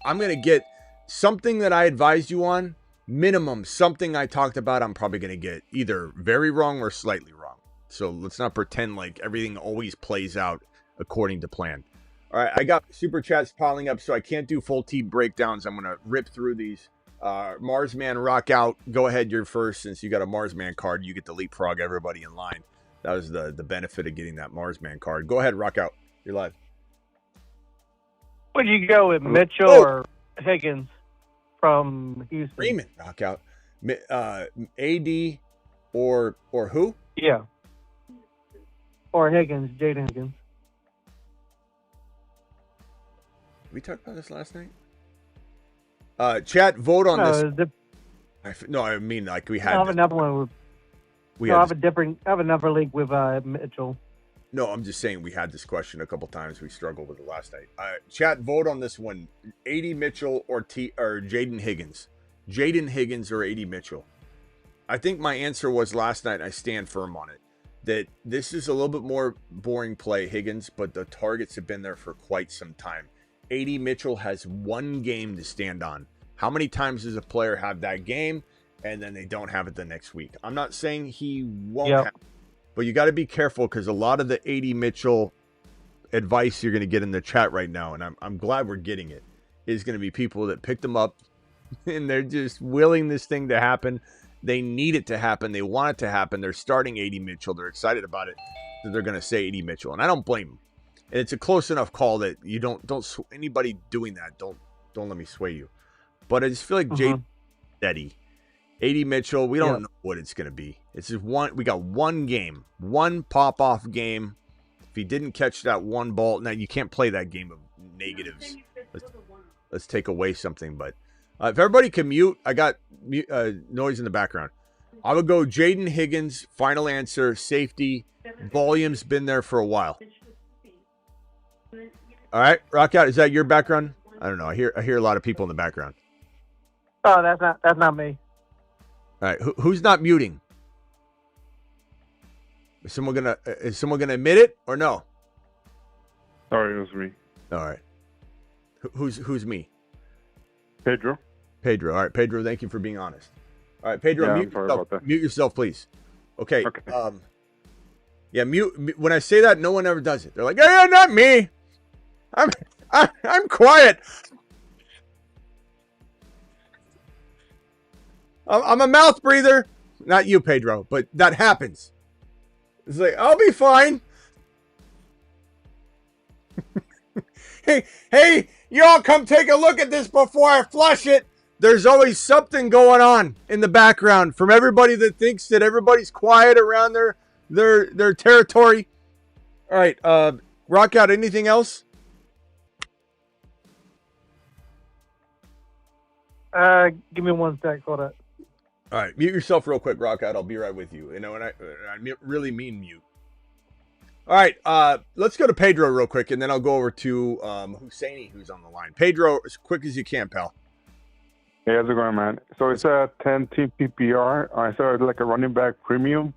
I'm going to get something that I advised you on, minimum, something I talked about, I'm probably going to get either very wrong or slightly wrong. So let's not pretend like everything always plays out according to plan. All right, I got super chats piling up, so I can't do full team breakdowns. I'm going to rip through these. Marsman, rock out. Go ahead, you're first. Since you got a Marsman card, you get to leapfrog everybody in line. That was the benefit of getting that Marsman card. Go ahead, rock out. You're live.
Would you go with Mitchell or Higgins from Houston?
Freeman, rock out. AD or who?
Yeah. Or Higgins, Jaden Higgins.
We talked about this last night. Chat, vote on this. No, I mean like we had.
I have another one. I have another league with Mitchell.
No, I'm just saying we had this question a couple times. We struggled with it last night. Chat, vote on this one. AD Mitchell or Jaden Higgins. Jaden Higgins or AD Mitchell. I think my answer was last night. I stand firm on it. That this is a little bit more boring play, Higgins, but the targets have been there for quite some time. AD Mitchell has one game to stand on. How many times does a player have that game and then they don't have it the next week? I'm not saying he won't have it, but you got to be careful because a lot of the AD Mitchell advice you're going to get in the chat right now, and I'm glad we're getting it, is going to be people that picked him up and they're just willing this thing to happen. They need it to happen. They want it to happen. They're starting AD Mitchell. They're excited about it. So they're going to say AD Mitchell, and I don't blame them. And it's a close enough call that you don't anybody doing that. Don't let me sway you. But I just feel like Jay steady. AD Mitchell, we don't know what it's going to be. It's just one. We got one game, one pop-off game. If he didn't catch that one ball, now you can't play that game of negatives. Let's take away something. But if everybody can mute, I got noise in the background. I would go Jaden Higgins, final answer, safety. Volume's been there for a while. All right, rock out. Is that your background? I don't know. I hear a lot of people in the background.
Oh, that's not me.
All right, who's not muting? Is someone gonna admit it or no?
Sorry, it was me.
All right. Who's me?
Pedro.
Pedro. All right, Pedro. Thank you for being honest. All right, Pedro.
Yeah,
mute yourself, please. Okay. Yeah, mute. When I say that, no one ever does it. They're like, "Yeah, not me. I'm quiet. I'm a mouth breather." Not you, Pedro, but that happens. It's like, I'll be fine. Hey, y'all come take a look at this before I flush it. There's always something going on in the background from everybody that thinks that everybody's quiet around their territory. All right, rock out. Anything else?
Give me one sec. Hold up.
All right, mute yourself real quick, rock out. I'll be right with you. You know, and I really mean mute. All right, let's go to Pedro real quick, and then I'll go over to Husseini, who's on the line. Pedro, as quick as you can, pal.
Hey, how's it going, man? So it's a 10-team PPR. I started like a running back premium.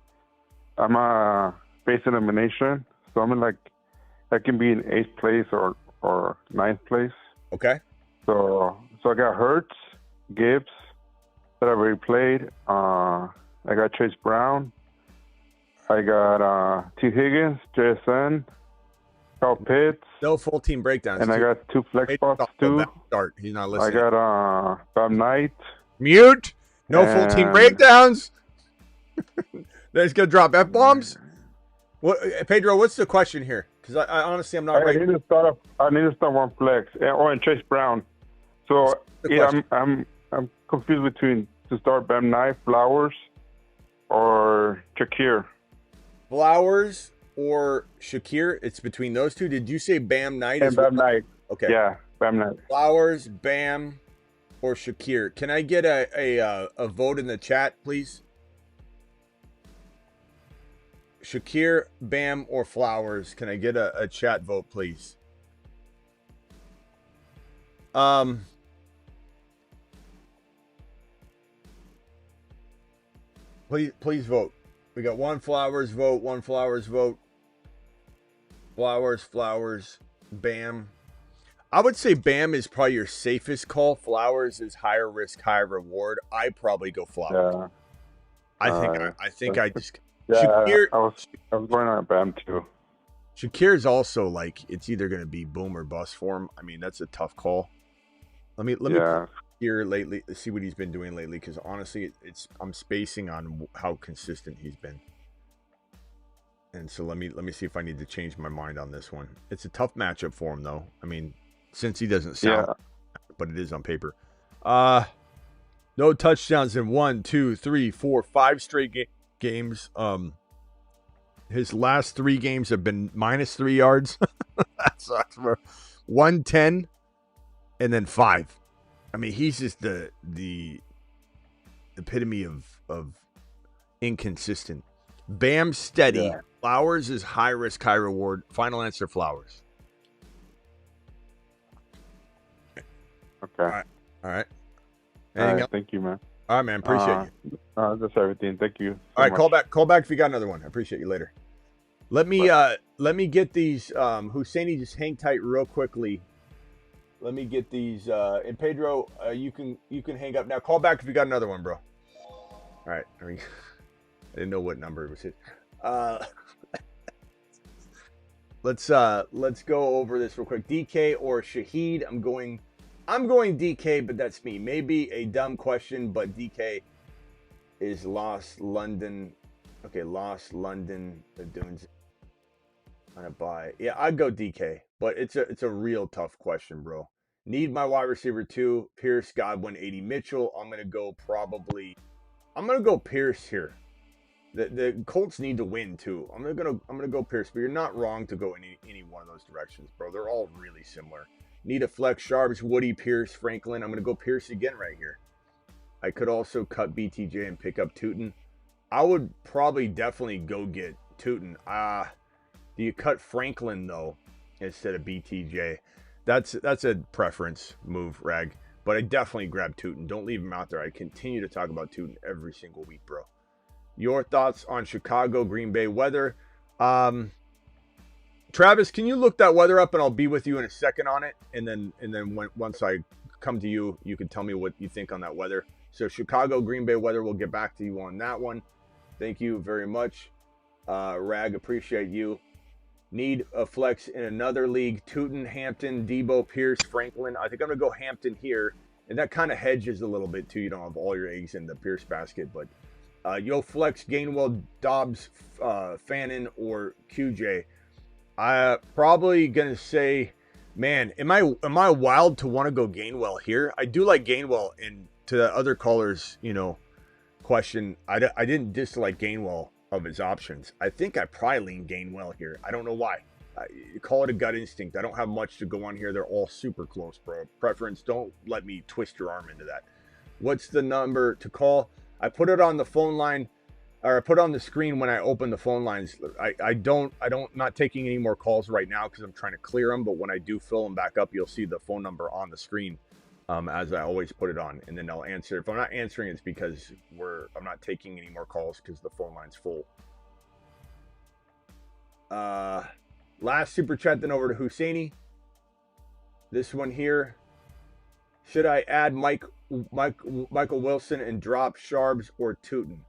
I'm base elimination, so I'm in like I can be in 8th place or 9th place.
Okay.
So So I got Hurts, Gibbs, that I already played. I got Chase Brown. I got T. Higgins, JSN, Kyle Pitts.
No full team breakdowns.
And I got 2 flex spots too.
Start. He's not listening.
I got Bob Knight.
Mute. No full team breakdowns. They're just gonna drop F-bombs. What, Pedro? What's the question here? Because I honestly, I'm not right.
I need to start one flex and Chase Brown. So yeah, I'm confused between to start Bam Knight, Flowers, or Shakir.
Flowers or Shakir? It's between those two. Did you say Bam Knight?
And Bam Knight.
Okay.
Yeah, Bam Knight.
Flowers, Bam, or Shakir. Can I get a vote in the chat, please? Shakir, Bam, or Flowers? Can I get a chat vote, please? Please vote. We got one Flowers vote, one Flowers vote. Flowers, Bam. I would say Bam is probably your safest call. Flowers is higher risk, higher reward. I probably go Flowers.
Yeah.
I think I just.
Yeah,
Shakir,
I was going on Bam too.
Shakir is also like it's either going to be boom or bust for him. I mean, that's a tough call. Let me here lately see what he's been doing lately because honestly, I'm spacing on how consistent he's been. And so let me see if I need to change my mind on this one. It's a tough matchup for him though. I mean, since he doesn't sound, but it is on paper. No touchdowns in 1, 2, 3, 4, 5 straight games. His last 3 games have been -3 yards. That sucks, bro. 110 and then 5. I mean, he's just the epitome of inconsistent. Bam steady. Yeah. Flowers is high risk, high reward. Final answer, Flowers.
Okay.
All right.
Thank you, man.
All right, man. Appreciate you.
That's everything. Thank you.
All right, call back if you got another one. I appreciate you later. Let me get these. Husseini, just hang tight real quickly. Let me get these. And Pedro, you can hang up now. Call back if you got another one, bro. All right. I didn't know what number it was hit. Let's go over this real quick. DK or Shaheed? I'm going DK, but that's me. Maybe a dumb question, but DK is Lost London. Okay, Lost London. The Dunes. On a buy. Yeah, I'd go DK, but it's a real tough question, bro. Need my wide receiver 2. Pierce, Godwin, 80 Mitchell. I'm gonna go Pierce here. The Colts need to win too. I'm gonna go Pierce, but you're not wrong to go any one of those directions, bro. They're all really similar. Need a flex, Sharps, Woody, Pierce, Franklin. I'm gonna go Pierce again right here. I could also cut BTJ and pick up Tootin. I would probably definitely go get Tootin. Do you cut Franklin though instead of BTJ? That's a preference move, Rag. But I definitely grab Tootin. Don't leave him out there. I continue to talk about Tootin every single week, bro. Your thoughts on Chicago, Green Bay weather? Travis, can you look that weather up and I'll be with you in a second on it. And then once I come to you, you can tell me what you think on that weather. So Chicago, Green Bay weather, we'll get back to you on that one. Thank you very much. Rag, appreciate you. Need a flex in another league. Tootin, Hampton, Debo, Pierce, Franklin. I think I'm going to go Hampton here. And that kind of hedges a little bit too. You don't have all your eggs in the Pierce basket. But yo flex, Gainwell, Dobbs, Fannin, or QJ. I probably going to say, man, am I wild to want to go Gainwell here? I do like Gainwell. And to the other callers, question, I didn't dislike Gainwell of his options. I think I probably lean Gainwell here. I don't know why. Call it a gut instinct. I don't have much to go on here. They're all super close, bro. Preference. Don't let me twist your arm into that. What's the number to call? I put it on the phone line, or I put it on the screen when I open the phone lines. Not taking any more calls right now because I'm trying to clear them. But when I do fill them back up, you'll see the phone number on the screen. As I always put it on, and then I'll answer. If I'm not answering, it's because I'm not taking any more calls because the phone line's full. Last super chat, then over to Husseini. This one here. Should I add Michael Wilson and drop Sharbs or Tootin?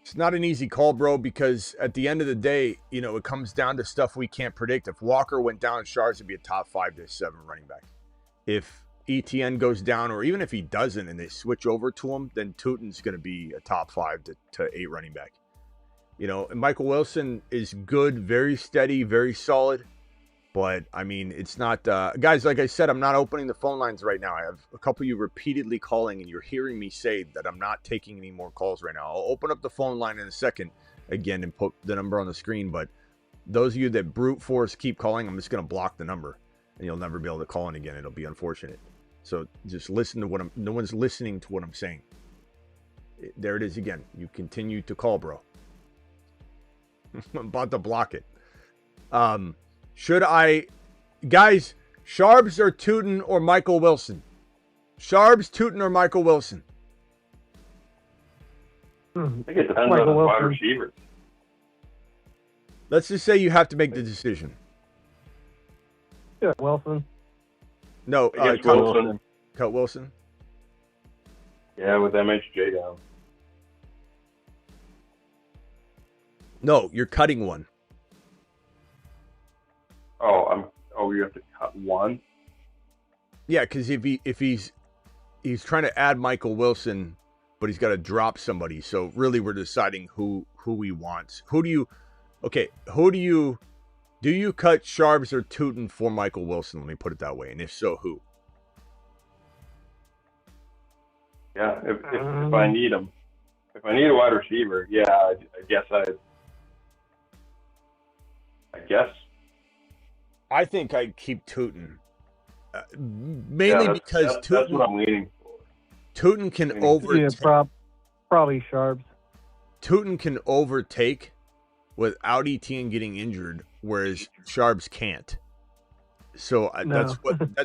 It's not an easy call, bro, because at the end of the day, it comes down to stuff we can't predict. If Walker went down, Sharbs would be a top 5 to 7 running back. If ETN goes down, or even if he doesn't and they switch over to him, then Tootin's going to be a top 5 to 8 running back. And Michael Wilson is good, very steady, very solid. But, I mean, it's not... guys, like I said, I'm not opening the phone lines right now. I have a couple of you repeatedly calling, and you're hearing me say that I'm not taking any more calls right now. I'll open up the phone line in a second again and put the number on the screen. But those of you that brute force keep calling, I'm just going to block the number. And you'll never be able to call in again. It'll be unfortunate. So just listen to what I'm... No one's listening to what I'm saying. There it is again. You continue to call, bro. I'm about to block it. Should I... Guys, Sharbs or Tootin or Michael Wilson? Sharbs, Tootin, or Michael Wilson?
I think it depends on the wide receivers.
Let's just say you have to make the decision.
Yeah, Wilson.
No,
Wilson.
Cut Wilson?
Yeah, with MHJ down.
No, you're cutting one.
You have to cut one?
Yeah, because if he's trying to add Michael Wilson, but he's got to drop somebody. So really, we're deciding who he wants. Do you cut Sharbs or Tootin for Michael Wilson? Let me put it that way. And if so, who?
Yeah, if I need him. If I need a wide receiver, yeah, I guess
I think I'd keep Tootin. Mainly because Tootin...
That's what I'm leaning for.
Tootin can overtake...
Yeah, probably Sharbs.
Tootin can overtake without ETN getting injured, whereas Sharbs can't. So that's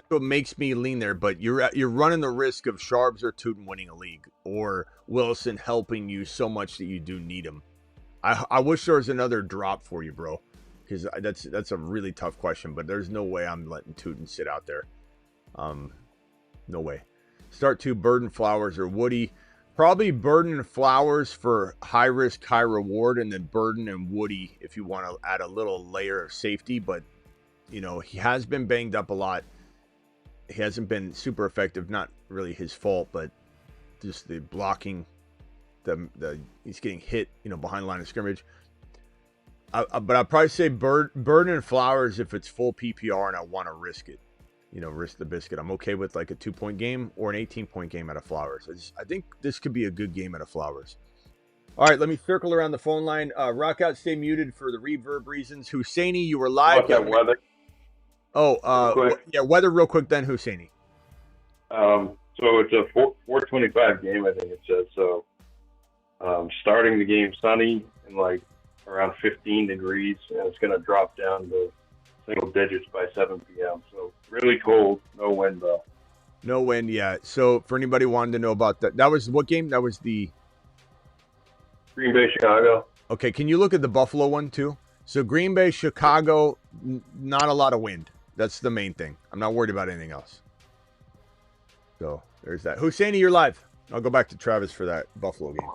what makes me lean there. But you're running the risk of Sharbs or Tootin winning a league, or Wilson helping you so much that you do need him. I wish there was another drop for you, bro, because that's a really tough question. But there's no way I'm letting Tootin sit out there. No way. Start 2, Burden, Flowers, or Woody. Probably Burden and Flowers for high risk, high reward, and then Burden and Woody if you want to add a little layer of safety. But he has been banged up a lot. He hasn't been super effective. Not really his fault, but just the blocking. He's getting hit, behind the line of scrimmage. But I'd probably say Burden and Flowers if it's full PPR and I want to risk it. Risk the biscuit. I'm okay with like a 2-point game or an 18-point game out of Flowers. I think this could be a good game out of Flowers. All right, let me circle around the phone line. Rock out, stay muted for the reverb reasons. Husseini, you were live.
What's that weather?
Yeah, weather real quick then, Husseini.
So it's a 4:25 game, I think it says. So starting the game sunny and like around 15 degrees, and it's going to drop down to single digits by 7 p.m. So really cold, no wind though.
No wind, yeah. So for anybody wanting to know about that was what game? That was the
Green Bay, Chicago.
Okay, can you look at the Buffalo one too? So Green Bay, Chicago, not a lot of wind. That's the main thing. I'm not worried about anything else. So there's that. Husseini, you're live. I'll go back to Travis for that Buffalo game.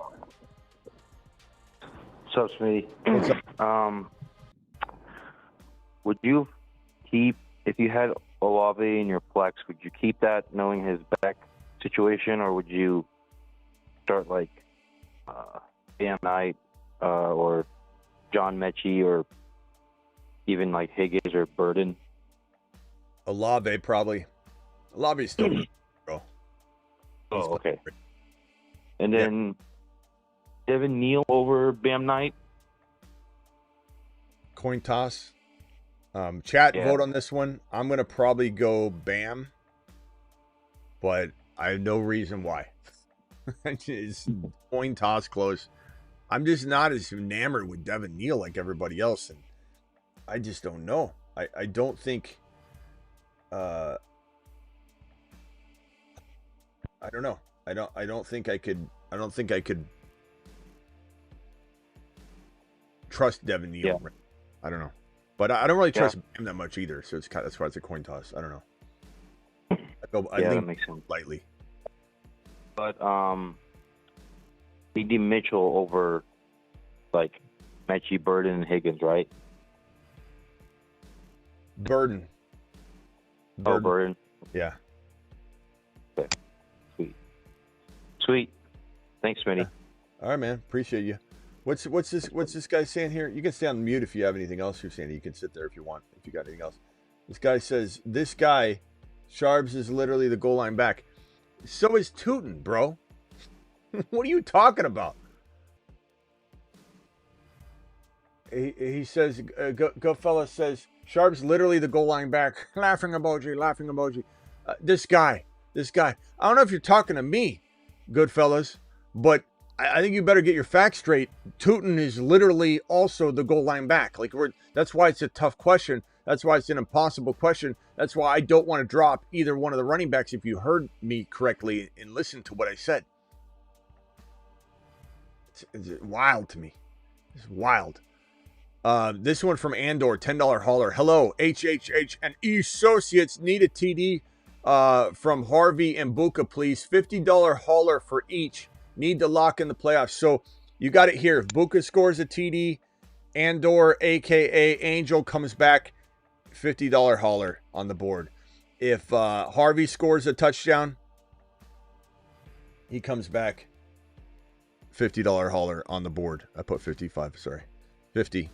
What's up, Smitty?
What's up?
Would you keep, if you had Olave in your flex, would you keep that knowing his back situation, or would you start like Bam Knight or John Mechie or even like Higgins or Burden?
Olave probably. Olave's still bro.
Oh, okay. And then Devin Neal over Bam Knight?
Coin toss. Chat, vote on this one. I'm going to probably go Bam, but I have no reason why. It's coin toss close. I'm just not as enamored with Devin Neal like everybody else, and I just don't know. I don't think I don't know. I don't think I could trust Devin Neal.
Yeah.
I don't know. But I don't really trust Bam that much either, so that's why it's a coin toss. I don't know. I
that
think
makes sense.
Lightly.
But he did Mitchell over like Mechie, Burden, and Higgins, right?
Burden.
Oh, Burden.
Yeah.
Okay. Sweet. Thanks, Smitty.
Yeah. All right, man. Appreciate you. What's this guy saying here? You can stay on mute if you have anything else you're saying. You can sit there if you want. If you got anything else. This guy says this guy, Sharps, is literally the goal line back. So is Tootin, bro. What are you talking about? He says, Goodfella says, Sharp's literally the goal line back. Laughing emoji. This guy. I don't know if you're talking to me, Goodfellas, but I think you better get your facts straight. Tootin is literally also the goal line back. That's why it's a tough question. That's why it's an impossible question. That's why I don't want to drop either one of the running backs if you heard me correctly and listened to what I said. It's wild to me. It's wild. This one from Andor, $10 hauler. Hello, HHH and Associates. Need a TD from Harvey and Buka, please. $50 hauler for each. Need to lock in the playoffs. So you got it here. If Buka scores a TD, Andor, a.k.a. Angel, comes back, $50 hauler on the board. If Harvey scores a touchdown, he comes back, $50 hauler on the board. I put 55, sorry. 50.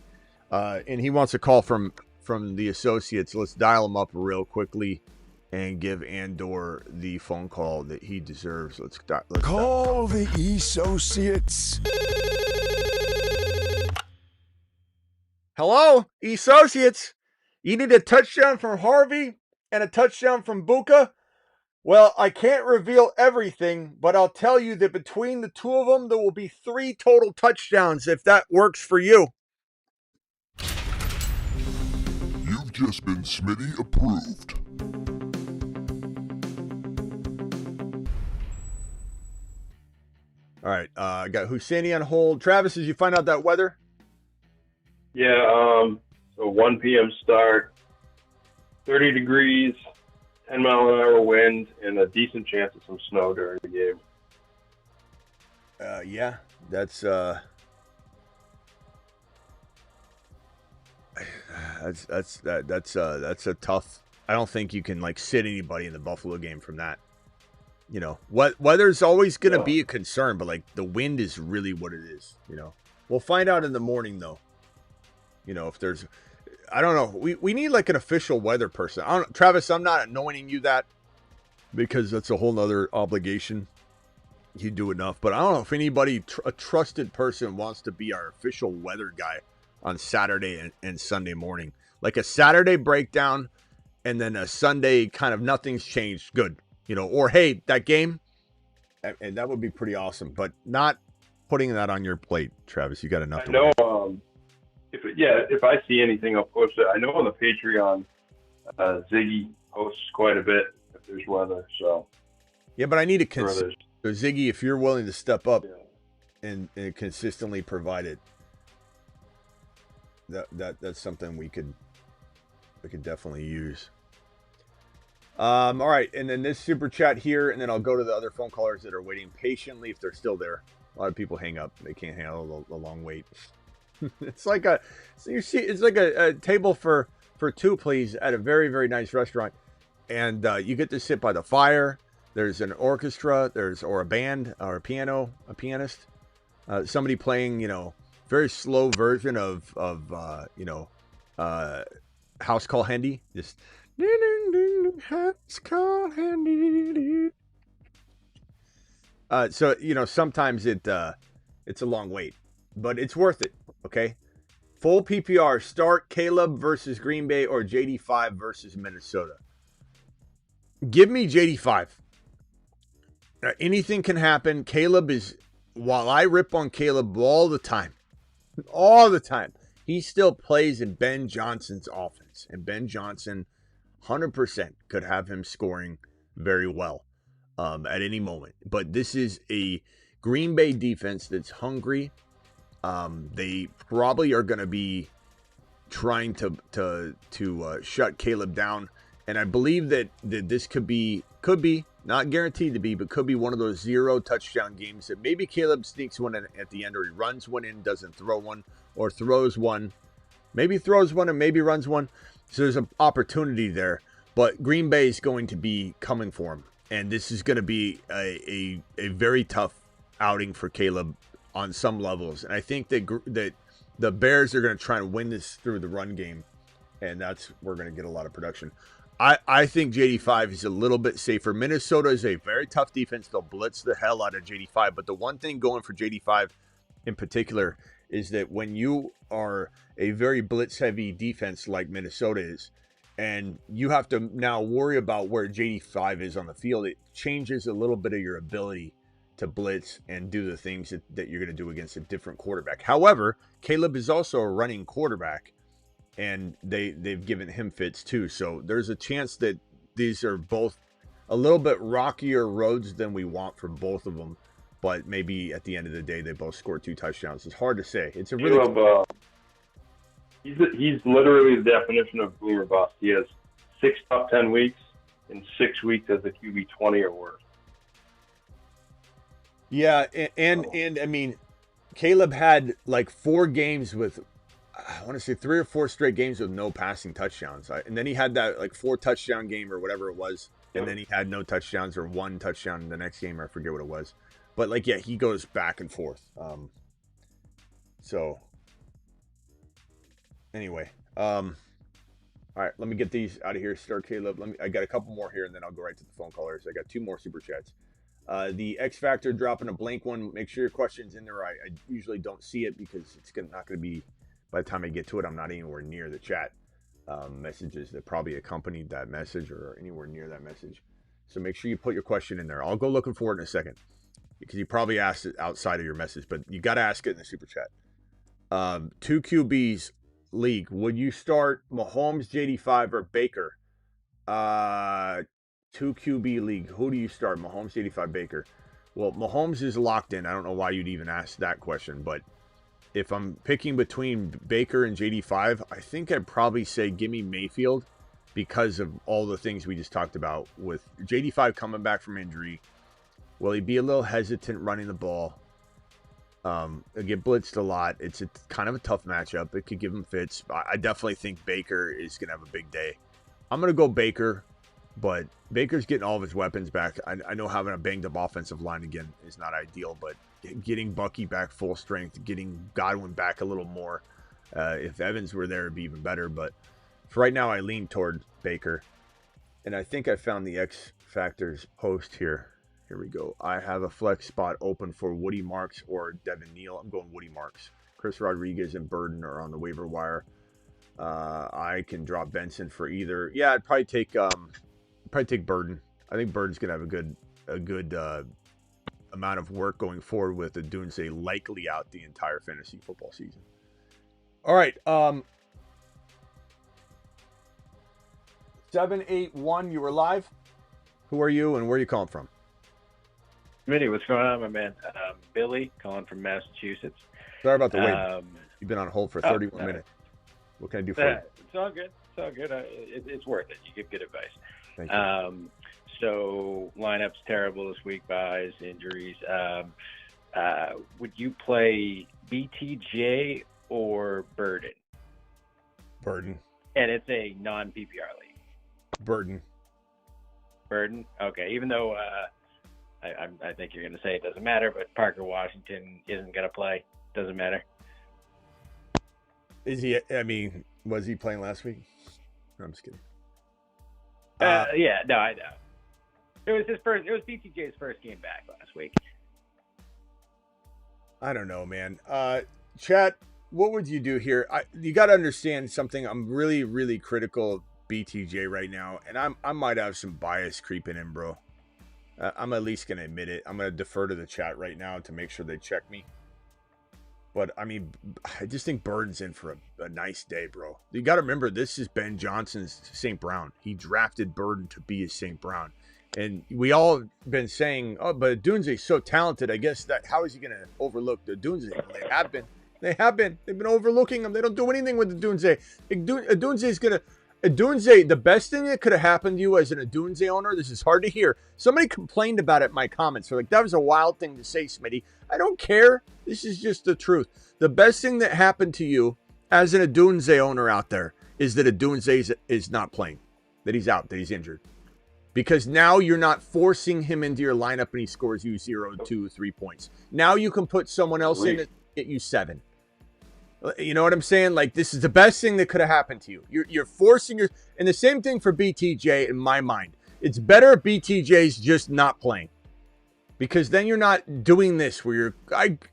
And he wants a call from the Associates. Let's dial him up real quickly and give Andor the phone call that he deserves. Let's
call the Associates.
Hello, Associates. You need a touchdown from Harvey and a touchdown from Buka? Well, I can't reveal everything, but I'll tell you that between the two of them, there will be 3 total touchdowns if that works for you.
You've just been Smitty approved.
All right, I got Husseini on hold. Travis, did you find out that weather?
Yeah, so 1 p.m. start, 30 degrees, 10-mile-an-hour wind, and a decent chance of some snow during the game.
Yeah, that's a tough. I don't think you can sit anybody in the Buffalo game from that. You know, weather's always going to be a concern, but the wind is really what it is. You know, we'll find out in the morning though. You know, if there's, I don't know. We need an official weather person. Travis, I'm not anointing you that because that's a whole nother obligation. You do enough, but I don't know if anybody, a trusted person, wants to be our official weather guy on Saturday and Sunday morning. Like a Saturday breakdown and then a Sunday kind of nothing's changed. Good. You know, or hey, that game, and that would be pretty awesome, but not putting that on your plate, Travis. You got enough to
know, if I see anything, I'll post it. I know on the Patreon, Ziggy posts quite a bit if there's weather, so.
Yeah, but I need to so Ziggy, if you're willing to step up and consistently provide it, that's something we could definitely use. All right, and then this super chat here, and then I'll go to the other phone callers that are waiting patiently if they're still there. A lot of people hang up; they can't handle the long wait. It's like a table for 2, please, at a very, very nice restaurant, and you get to sit by the fire. There's an orchestra, or a band, or a pianist, somebody playing, very slow version of House Call Handy, just. So sometimes it's a long wait, but it's worth it. Okay, full PPR start Caleb versus Green Bay or JD5 versus Minnesota. Give me JD5. Anything can happen. Caleb is, while I rip on Caleb all the time, he still plays in Ben Johnson's offense, and Ben Johnson 100% could have him scoring very well at any moment. But this is a Green Bay defense that's hungry. They probably are going to be trying to shut Caleb down. And I believe that this could be not guaranteed to be, but could be one of those 0 touchdown games that maybe Caleb sneaks one in at the end, or he runs one in, doesn't throw one, or throws one, maybe throws one and maybe runs one. So there's an opportunity there, but Green Bay is going to be coming for him. And this is going to be a very tough outing for Caleb on some levels. And I think that the Bears are going to try and win this through the run game, and that's where we're going to get a lot of production. I think JD5 is a little bit safer. Minnesota is a very tough defense. They'll blitz the hell out of JD5. But the one thing going for JD5 in particular is that when you are a very blitz-heavy defense like Minnesota is, and you have to now worry about where JD5 is on the field, it changes a little bit of your ability to blitz and do the things that you're going to do against a different quarterback. However, Caleb is also a running quarterback, and they've given him fits too. So there's a chance that these are both a little bit rockier roads than we want from both of them. But maybe at the end of the day, they both score 2 touchdowns. It's hard to say. It's a really...
He's literally the definition of boomer bust. He has 6 top 10 weeks and 6 weeks as a QB 20 or worse.
Yeah, and I mean, Caleb had like 4 games with, I want to say 3 or 4 straight games with no passing touchdowns. And then he had that like 4 touchdown game or whatever it was. And then he had no touchdowns or 1 touchdown in the next game. I forget what it was. But like, yeah, he goes back and forth. So anyway, all right, let me get these out of here. Start Caleb. I got a couple more here, and then I'll go right to the phone callers. I got 2 more super chats. The X Factor dropping a blank one. Make sure your question's in there. I usually don't see it because it's not going to be, by the time I get to it, I'm not anywhere near the chat messages that probably accompanied that message or anywhere near that message. So make sure you put your question in there. I'll go looking for it in a second because you probably asked it outside of your message, but you got to ask it in the super chat. 2 QBs league. Would you start Mahomes, JD5, or Baker? 2 QB league. Who do you start? Mahomes, JD5, Baker. Well, Mahomes is locked in. I don't know why you'd even ask that question, but if I'm picking between Baker and JD5, I think I'd probably say give me Mayfield because of all the things we just talked about with JD5 coming back from injury. Will he be a little hesitant running the ball? He'll get blitzed a lot. It's kind of a tough matchup. It could give him fits. I definitely think Baker is going to have a big day. I'm going to go Baker, but Baker's getting all of his weapons back. I know having a banged-up offensive line again is not ideal, but getting Bucky back full strength, getting Godwin back a little more. If Evans were there, it'd be even better. But for right now, I lean toward Baker. And I think I found the X Factors post here. Here we go. I have a flex spot open for Woody Marks or Devin Neal. I'm going Woody Marks. Chris Rodriguez and Burden are on the waiver wire. I can drop Benson for either. Yeah, I'd probably take Burden. I think Burden's gonna have a good amount of work going forward with the Doomsday likely out the entire fantasy football season. All right. 781, you were live. Who are you and where are you calling from?
Smitty, what's going on, my man? Billy, calling from Massachusetts.
Sorry about the wait. You've been on hold for 31 minutes. What can I do for you?
It's all good. It's all good. It's worth it. You give good advice.
Thank you.
So lineup's terrible this week, buys, injuries. Would you play BTJ or Burden?
Burden.
And it's a non-PPR league.
Burden. Okay.
Even though I think you're going to say it doesn't matter, but Parker Washington isn't going to play. Doesn't matter.
Is he? I mean, was he playing last week? No, I'm just kidding.
Yeah, no, I know. It was BTJ's first game back last week.
I don't know, man. Chat, what would you do here? You got to understand something. I'm really, really critical of BTJ right now, and I might have some bias creeping in, bro. I'm at least going to admit it. I'm going to defer to the chat right now to make sure they check me. But, I mean, I just think Burden's in for a nice day, bro. You got to remember, this is Ben Johnson's St. Brown. He drafted Burden to be his St. Brown. And we all been saying, oh, but Dunze's so talented. I guess how is he going to overlook the Dunze? Well, they have been. They have been. They've been overlooking him. They don't do anything with Adunze. Adunze's going to... Adunze, the best thing that could have happened to you as an Adunze owner, this is hard to hear. Somebody complained about it in my comments. They're like, that was a wild thing to say, Smitty. I don't care. This is just the truth. The best thing that happened to you as an Adunze owner out there is that Adunze is not playing, that he's out, that he's injured. Because now you're not forcing him into your lineup and he scores you 0, 2, 3 points. Now you can put someone else in it, get you 7. You know what I'm saying? Like, this is the best thing that could have happened to you. You're forcing your... And the same thing for BTJ in my mind. It's better if BTJ's just not playing. Because then you're not doing this where you're...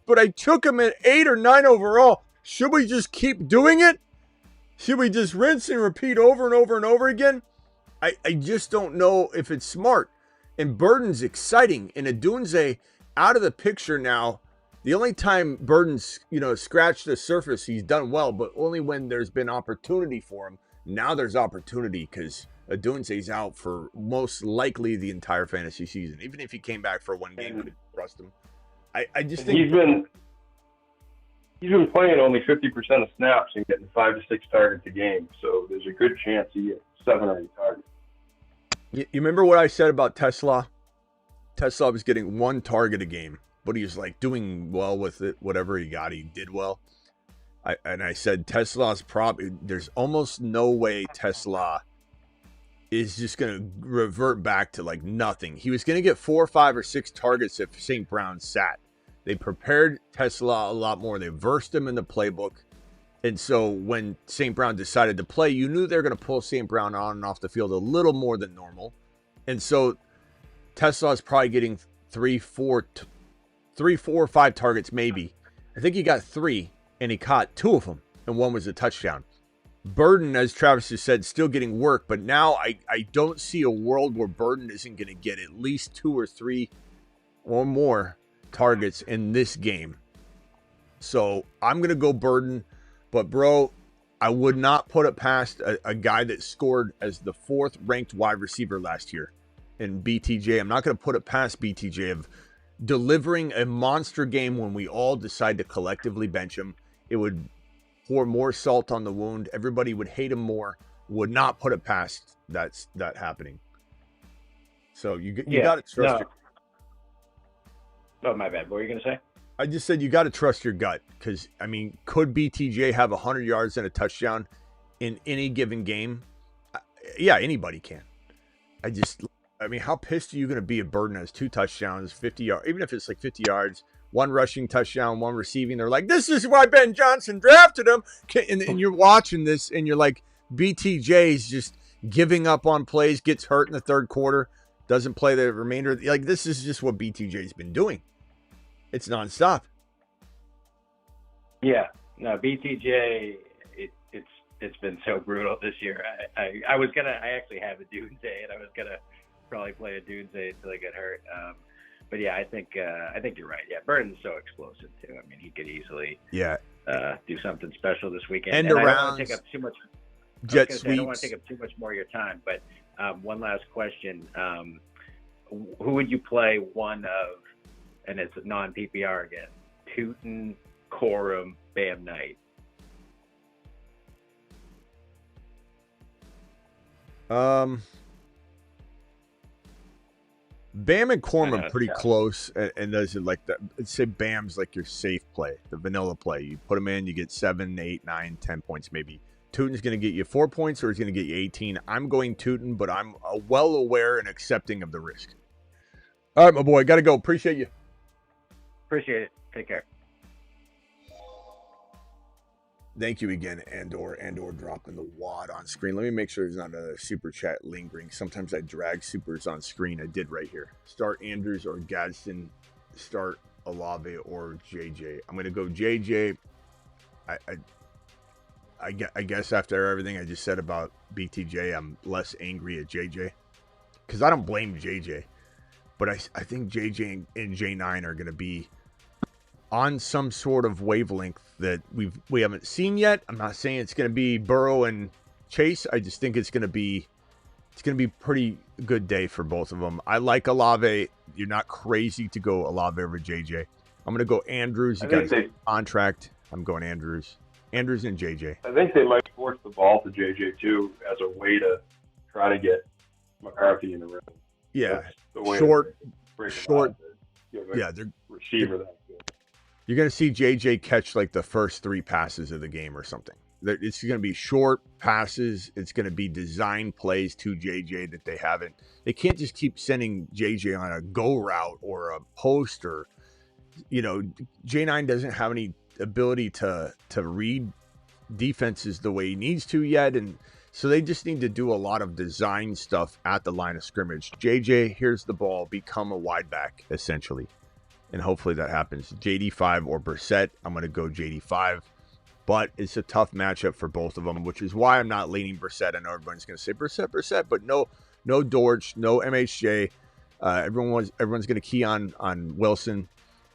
But I took him at 8 or 9 overall. Should we just keep doing it? Should we just rinse and repeat over and over and over again? I just don't know if it's smart. And Burden's exciting. And Adunze out of the picture now. The only time Burden's, scratched the surface, he's done well, but only when there's been opportunity for him. Now there's opportunity because Adunze's out for most likely the entire fantasy season. Even if he came back for one game, I trust him. I just think
he's been playing only 50% of snaps and getting 5 to 6 targets a game. So there's a good chance he gets 7 or 8 targets.
You remember what I said about Tesla? Tesla was getting 1 target a game. But he was like doing well with it. Whatever he got, he did well. I said Tesla's probably... There's almost no way Tesla is just going to revert back to like nothing. He was going to get 4, 5, or 6 targets if St. Brown sat. They prepared Tesla a lot more. They versed him in the playbook. And so when St. Brown decided to play, you knew they were going to pull St. Brown on and off the field a little more than normal. And so Tesla's probably getting 3, 4, or 5 targets maybe. I think he got 3, and he caught 2 of them, and 1 was a touchdown. Burden, as Travis has said, still getting work, but now I don't see a world where Burden isn't going to get at least 2 or 3 or more targets in this game. So I'm going to go Burden, but bro, I would not put it past a guy that scored as the 4th ranked wide receiver last year in BTJ. I'm not going to put it past BTJ of delivering a monster game when we all decide to collectively bench him. It would pour more salt on the wound. Everybody would hate him more. Would not put it past that happening. So you got to trust your...
Oh, my bad. What were you going to say?
I just said you got to trust your gut because, I mean, could BTJ have 100 yards and a touchdown in any given game? Yeah, anybody can. I mean, how pissed are you going to be if Burden has 2 touchdowns, 50 yards, even if it's like 50 yards, 1 rushing touchdown, 1 receiving? They're like, this is why Ben Johnson drafted him. And you're watching this and you're like, BTJ's just giving up on plays, gets hurt in the 3rd quarter, doesn't play the remainder. Like, this is just what BTJ's been doing. It's nonstop.
Yeah. No, BTJ, it's been so brutal this year. I actually have a Dunze, and I was gonna probably play a Dunze until I get hurt. But yeah, I think you're right. Yeah, Burden's so explosive too. I mean, he could easily do something special this weekend.
And
I don't
around
want to take up too much.
jet
I don't want to take up too much more of your time. But one last question: who would you play one of? And it's non-PPR again. Tootin, Corum, Bam Knight.
Bam and Corum are pretty close, and those are like that. I'd say Bam's like your safe play, the vanilla play. You put him in, you get 7, 8, 9, 10 points maybe. Tootin's going to get you 4 points, or he's going to get you 18. I'm going Tootin, but I'm well aware and accepting of the risk. All right, my boy, got to go. Appreciate you.
Appreciate it. Take care.
Thank you again, Andor dropping the wad on screen. Let me make sure there's not another super chat lingering. Sometimes I drag supers on screen. I did right here. Start Andrews or Gadsden. Start Olave or JJ. I'm going to go JJ. I guess after everything I just said about BTJ, I'm less angry at JJ. Because I don't blame JJ. But I think JJ and J9 are going to be on some sort of wavelength that we haven't seen yet. I'm not saying it's going to be Burrow and Chase. I just think it's going to be pretty good day for both of them. I like Olave. You're not crazy to go Olave over JJ. I'm going to go Andrews. You got his contract. I'm going Andrews. Andrews and JJ.
I think they might force the ball to JJ too as a way to try to get McCarthy in the rim.
Yeah,
That's the way
short.
Yeah,
they're
receiver that good.
You're going to see JJ catch like the first 3 passes of the game or something. It's going to be short passes. It's going to be design plays to JJ that they haven't. They can't just keep sending JJ on a go route or a post or, J9 doesn't have any ability to read defenses the way he needs to yet. And so they just need to do a lot of design stuff at the line of scrimmage. JJ, here's the ball, become a wide back, essentially. And hopefully that happens. JD5 or Brissett. I'm going to go JD5. But it's a tough matchup for both of them, which is why I'm not leaning Brissett. I know everyone's going to say Brissett, but no Dortch, no MHJ. Everyone's going to key on Wilson,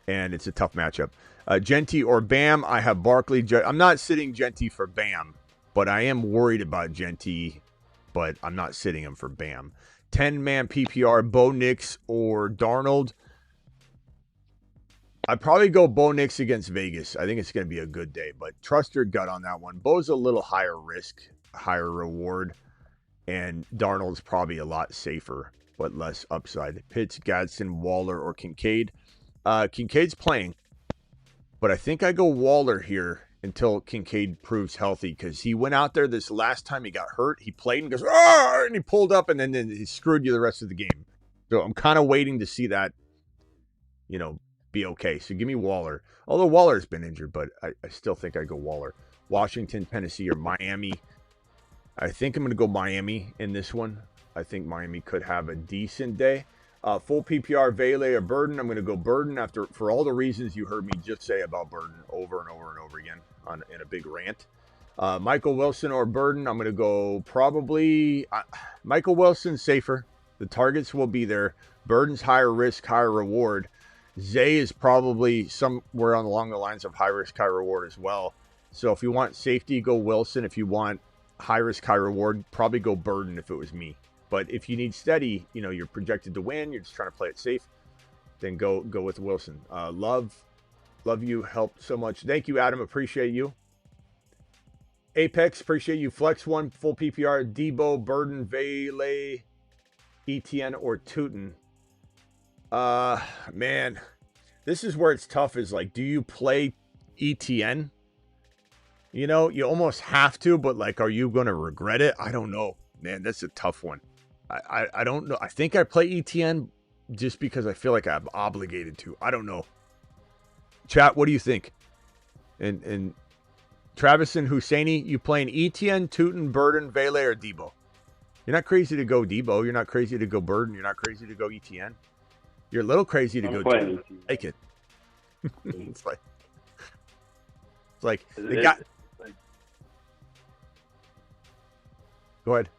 and it's a tough matchup. Genty or Bam, I have Barkley. I'm not sitting Genty for Bam, but I am worried about Genty, but I'm not sitting him for Bam. 10-man PPR, Bo Nix or Darnold. I'd probably go Bo Nix against Vegas. I think it's going to be a good day, but trust your gut on that one. Bo's a little higher risk, higher reward, and Darnold's probably a lot safer, but less upside. Pitts, Gadsden, Waller, or Kincaid. Kincaid's playing, but I think I go Waller here until Kincaid proves healthy, because he went out there this last time he got hurt. He played and goes, and he pulled up, and then he screwed you the rest of the game. So I'm kind of waiting to see that, be okay. So give me Waller. Although Waller's been injured, but I still think I go Waller. Washington, Tennessee, or Miami. I think I'm going to go Miami in this one. I think Miami could have a decent day. Full PPR, Vele or Burden. I'm going to go Burden for all the reasons you heard me just say about Burden over and over and over again in a big rant. Michael Wilson or Burden. I'm going to go probably Michael Wilson safer. The targets will be there. Burden's higher risk, higher reward. Zay is probably somewhere along the lines of high risk, high reward as well. So if you want safety, go Wilson. If you want high risk, high reward, probably go Burden if it was me. But if you need steady, you're projected to win, you're just trying to play it safe, then go with Wilson. Love you, helped so much. Thank you, Adam. Appreciate you. Apex, appreciate you. Flex one, full PPR, Debo, Burden, Vele, ETN, or Tootin. Man, this is where it's tough is like, do you play ETN? You almost have to, but like, are you going to regret it? I don't know, man. That's a tough one. I don't know. I think I play ETN just because I feel like I'm obligated to. I don't know. Chat, what do you think? And Travis and Husseini, you playing ETN, Tootin, Burden, Vele, or Debo? You're not crazy to go Debo. You're not crazy to go Burden. You're not crazy to go ETN. You're a little crazy to go Tootin. Like it. It's like they got. Go ahead.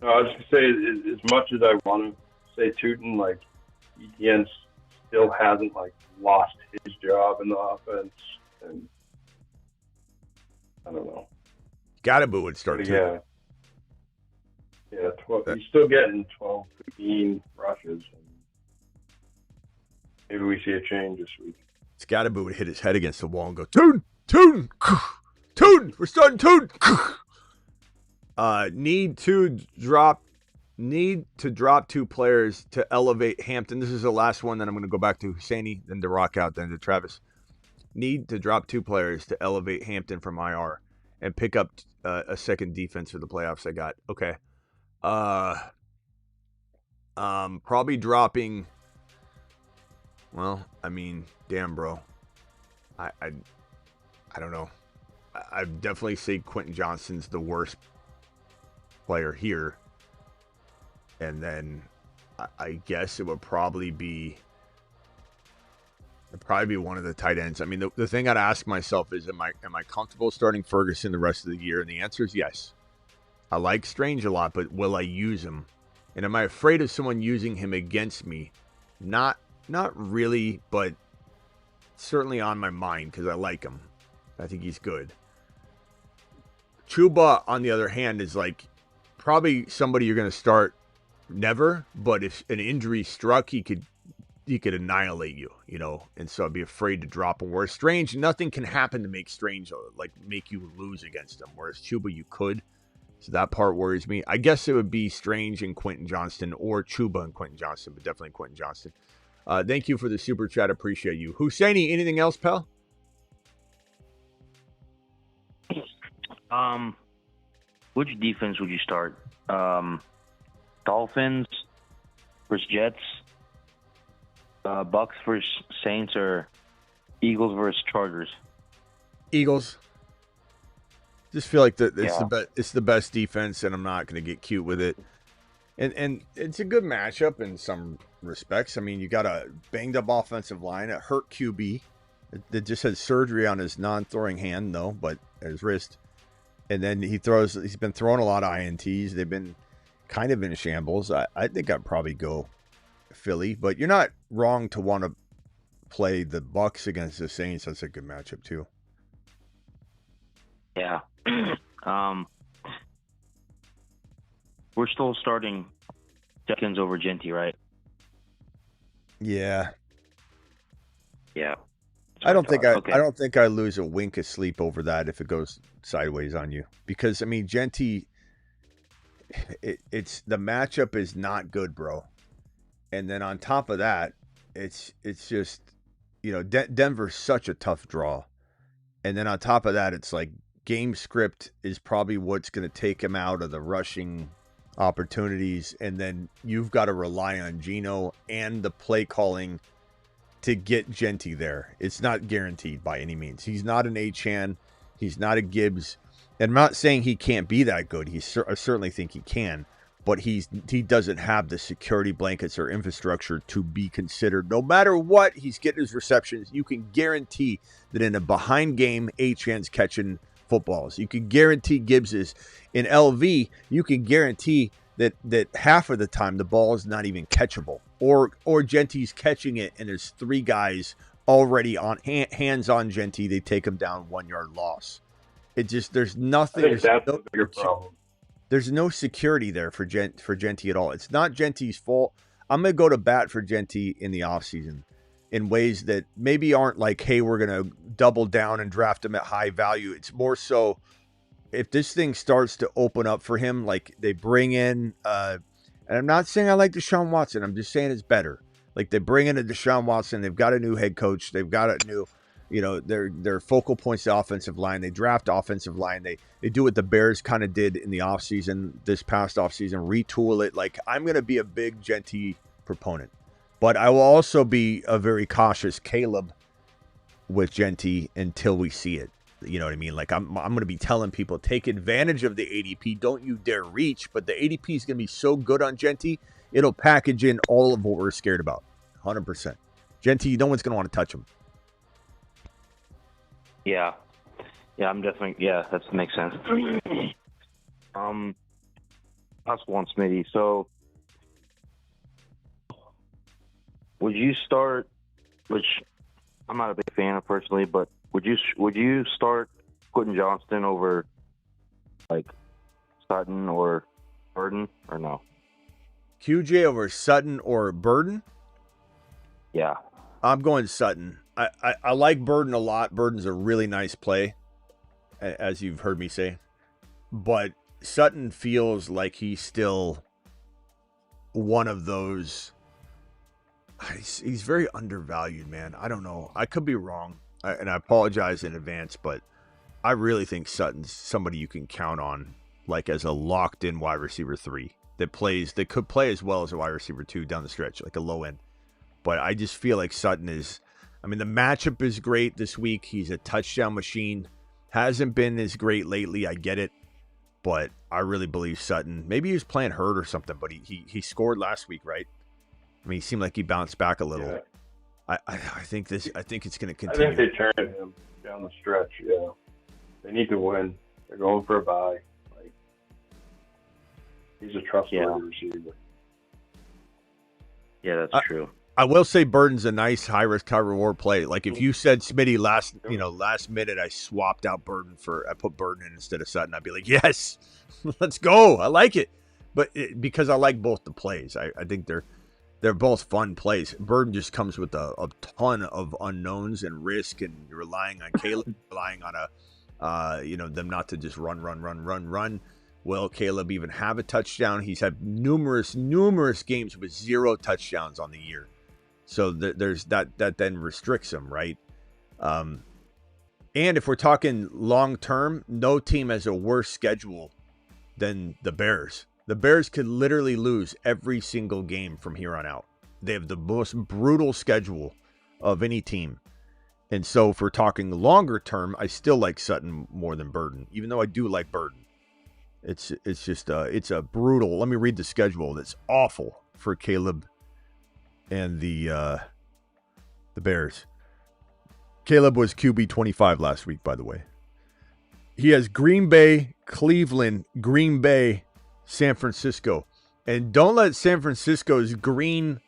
No, I was just going to say, as much as I want to say Tootin, like, ETN still hasn't, like, lost his job in the offense. And I don't know.
Gadabu would start too.
Yeah, 12. He's still getting 12, 15 rushes. And maybe we see a change this week.
Scadabu would hit his head against the wall and go, Tootin! We're starting Tootin! Need to drop 2 players to elevate Hampton. This is the last one. Then I'm going to go back to Husseini, then to Rock Out, then to Travis. Need to drop 2 players to elevate Hampton from IR and pick up a second defense for the playoffs. I got okay. Probably dropping. Well, I mean, damn, bro. I don't know. I'd definitely say Quentin Johnston's the worst player here, and then I guess it would probably be one of the tight ends. I mean, the thing I'd ask myself is, am I comfortable starting Ferguson the rest of the year? And the answer is yes. I like Strange a lot, but will I use him? And am I afraid of someone using him against me? Not really, but certainly on my mind because I like him. I think he's good. Chuba, on the other hand, is like probably somebody you're going to start never, but if an injury struck, he annihilate you, and so I'd be afraid to drop him. Whereas Strange, nothing can happen to make Strange make you lose against him. Whereas Chuba, you could. So that part worries me. I guess it would be Strange and Quentin Johnston, or Chuba and Quentin Johnston, but definitely Quentin Johnston. Thank you for the super chat. Appreciate you. Husseini, anything else, pal?
Which defense would you start? Dolphins versus Jets, Bucks versus Saints, or Eagles versus Chargers?
Eagles. Just feel like it's the best defense, and I'm not going to get cute with it. And it's a good matchup in some respects. I mean, you got a banged up offensive line, a hurt QB that just had surgery on his non-throwing hand, though, but his wrist. And then he's been throwing a lot of INTs. They've been kind of in shambles. I think I'd probably go Philly, but you're not wrong to want to play the Bucks against the Saints. That's a good matchup too.
Yeah. We're still starting Jenkins over Genty, right?
Yeah.
Yeah.
I don't think I lose a wink of sleep over that if it goes sideways on you, because I mean Genty, it's the matchup is not good, bro. And then on top of that, it's just Denver's such a tough draw, and then on top of that, it's like game script is probably what's going to take him out of the rushing opportunities, and then you've got to rely on Geno and the play calling to get Genty there. It's not guaranteed by any means. He's not an Achane. He's not a Gibbs. And I'm not saying he can't be that good. I certainly think he can. But he doesn't have the security blankets or infrastructure to be considered. No matter what, he's getting his receptions. You can guarantee that in a behind game, Achane's catching footballs. You can guarantee Gibbs is. In LV, you can guarantee that half of the time the ball is not even catchable. Or Genty's catching it and there's three guys already on hands on Genty. They take him down 1 yard loss. It just, there's nothing.
I think that's the bigger problem.
There's no security there for Genty at all. It's not Genty's fault. I'm going to go to bat for Genty in the offseason in ways that maybe aren't like, hey, we're going to double down and draft him at high value. It's more so if this thing starts to open up for him, like they bring in, and I'm not saying I like Deshaun Watson. I'm just saying it's better. Like they bring in a Deshaun Watson. They've got a new head coach. They've got a new, their focal points the offensive line. They draft offensive line. They do what the Bears kind of did in the offseason, this past offseason, retool it. Like I'm going to be a big Genty proponent, but I will also be a very cautious Caleb with Genty until we see it. You know what I mean? Like I'm going to be telling people, take advantage of the ADP. Don't you dare reach. But the ADP is going to be so good on Genty, it'll package in all of what we're scared about. 100%. Genty, no one's going to want to touch him.
Yeah. Yeah, I'm definitely, that makes sense. Last one, Smitty. So would you start, which I'm not a big fan of personally, but would you start Quentin Johnston over like Sutton or Burden or no?
QJ over Sutton or Burden?
Yeah.
I'm going Sutton. I like Burden a lot. Burden's a really nice play, as you've heard me say. But Sutton feels like he's still one of those. He's very undervalued, man. I don't know. I could be wrong. And I apologize in advance, but I really think Sutton's somebody you can count on, like as a locked-in wide receiver 3 that could play as well as a wide receiver 2 down the stretch, like a low end. But I just feel like Sutton is, I mean, the matchup is great this week. He's a touchdown machine. Hasn't been as great lately. I get it, but I really believe Sutton. Maybe he was playing hurt or something, but he scored last week, right? I mean, he seemed like he bounced back a little. Yeah. I think it's going to continue.
I think they turned him down the stretch. Yeah, they need to win. They're going for a bye. Like he's a trustworthy receiver.
Yeah, that's true.
I will say Burden's a nice high risk, high reward play. Like if you said Smitty last minute, I swapped out Burden I put Burden in instead of Sutton. I'd be like, yes, let's go. I like it, but because I like both the plays, I think they're they're both fun plays. Burden just comes with a ton of unknowns and risk, and you're relying on Caleb, relying on them not to just run. Will Caleb even have a touchdown? He's had numerous games with 0 touchdowns on the year. So there's that then restricts him, right? And if we're talking long term, no team has a worse schedule than the Bears. The Bears could literally lose every single game from here on out. They have the most brutal schedule of any team. And so if we're talking longer term, I still like Sutton more than Burden, even though I do like Burden. It's just it's a brutal. Let me read the schedule. That's awful for Caleb and the Bears. Caleb was QB 25 last week, by the way. He has Green Bay, Cleveland, Green Bay, San Francisco. And don't let San Francisco's green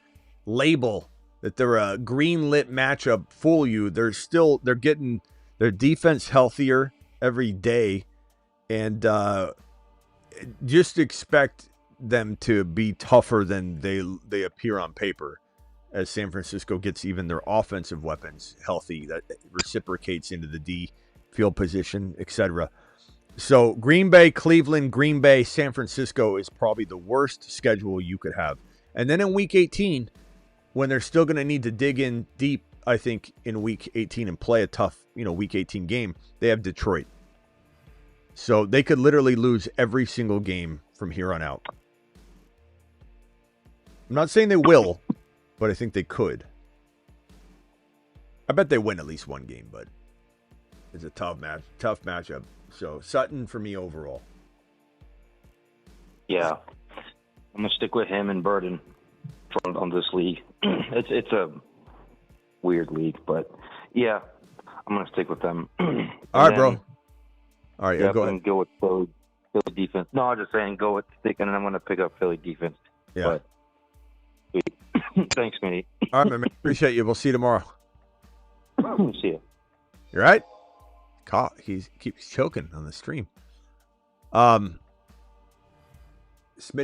label that they're a green lit matchup fool you. They're getting their defense healthier every day. And just expect them to be tougher than they appear on paper as San Francisco gets even their offensive weapons healthy. That reciprocates into the D field position, etc. So Green Bay, Cleveland, Green Bay, San Francisco is probably the worst schedule you could have. And then in week 18, when they're still going to need to dig in deep, I think, in week 18 and play a tough, week 18 game, they have Detroit. So they could literally lose every single game from here on out. I'm not saying they will, but I think they could. I bet they win at least one game, but it's a tough matchup. So Sutton for me overall.
Yeah, I'm gonna stick with him and Burden on this league. It's a weird league, but yeah, I'm gonna stick with them.
All right, bro. All right,
yeah,
go ahead.
Go with Philly defense. No, I'm just saying go with sticking, and I'm gonna pick up Philly defense.
Yeah.
But, thanks, Smitty.
All right, man. Appreciate you. We'll see you tomorrow.
See you.
You all right? He keeps choking on the stream. Smitty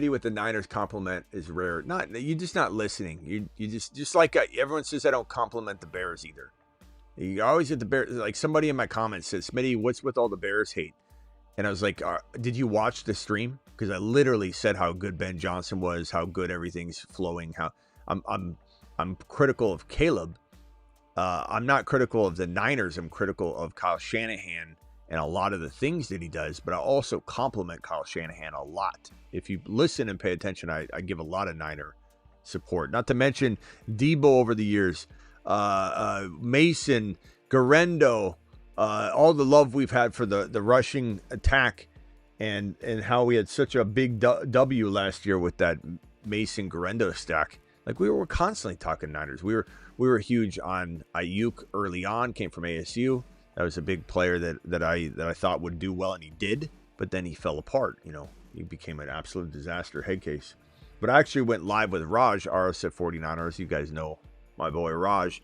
with the Niners compliment is rare. You're just not listening. You just like everyone says, I don't compliment the Bears either. You always get the Bears. Like somebody in my comments said, Smitty, what's with all the Bears hate? And I was like, did you watch the stream? Because I literally said how good Ben Johnson was, how good everything's flowing. How I'm critical of Caleb. I'm not critical of the Niners. I'm critical of Kyle Shanahan and a lot of the things that he does. But I also compliment Kyle Shanahan a lot. If you listen and pay attention, I give a lot of Niner support. Not to mention Debo over the years. Mason, Garendo, all the love we've had for the rushing attack and how we had such a big W last year with that Mason Garendo stack. Like we were constantly talking Niners. We were huge on Ayuk early on, came from ASU. That was a big player that I thought would do well, and he did, but then he fell apart. He became an absolute disaster head case. But I actually went live with Raj, RSF 49ers. You guys know my boy Raj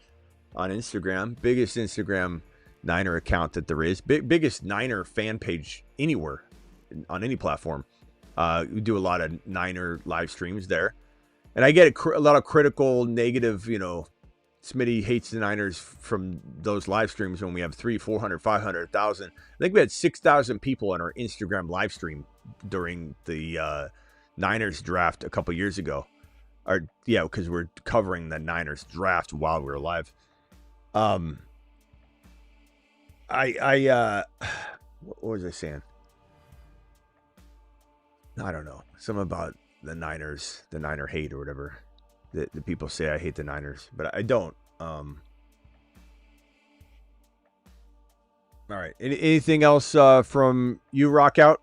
on Instagram. Biggest Instagram Niner account that there is. Biggest Niner fan page anywhere on any platform. We do a lot of Niner live streams there. And I get a lot of critical, negative, Smitty hates the Niners from those live streams when we have 300, 400, 500,000. I think we had 6,000 people on our Instagram live stream during the Niners draft a couple years ago. Because we're covering the Niners draft while we're live. What was I saying? I don't know. Something about the Niners, the Niner hate or whatever. The people say I hate the Niners, but I don't. All right. Anything else from you, Rock Out?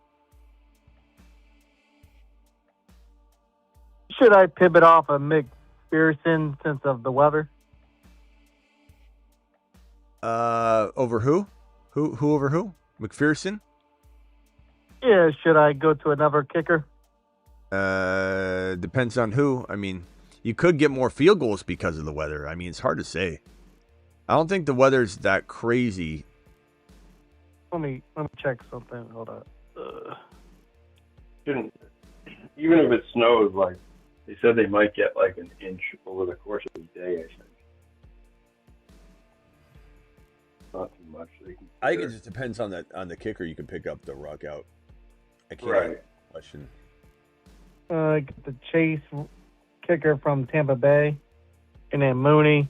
Should I pivot off of McPherson since of the weather?
Over who? Who over who? McPherson?
Yeah, should I go to another kicker?
Depends on who. I mean, you could get more field goals because of the weather. I mean, it's hard to say. I don't think the weather's that crazy.
Let me check something. Hold on.
Even if it snows, like They said they might get like an inch over the course of the day, I think. Not too much.
I think it just depends on the kicker. You can pick up the ruck out. I can't
Right.
answer the question.
Get the Chase kicker from Tampa Bay, and then Mooney,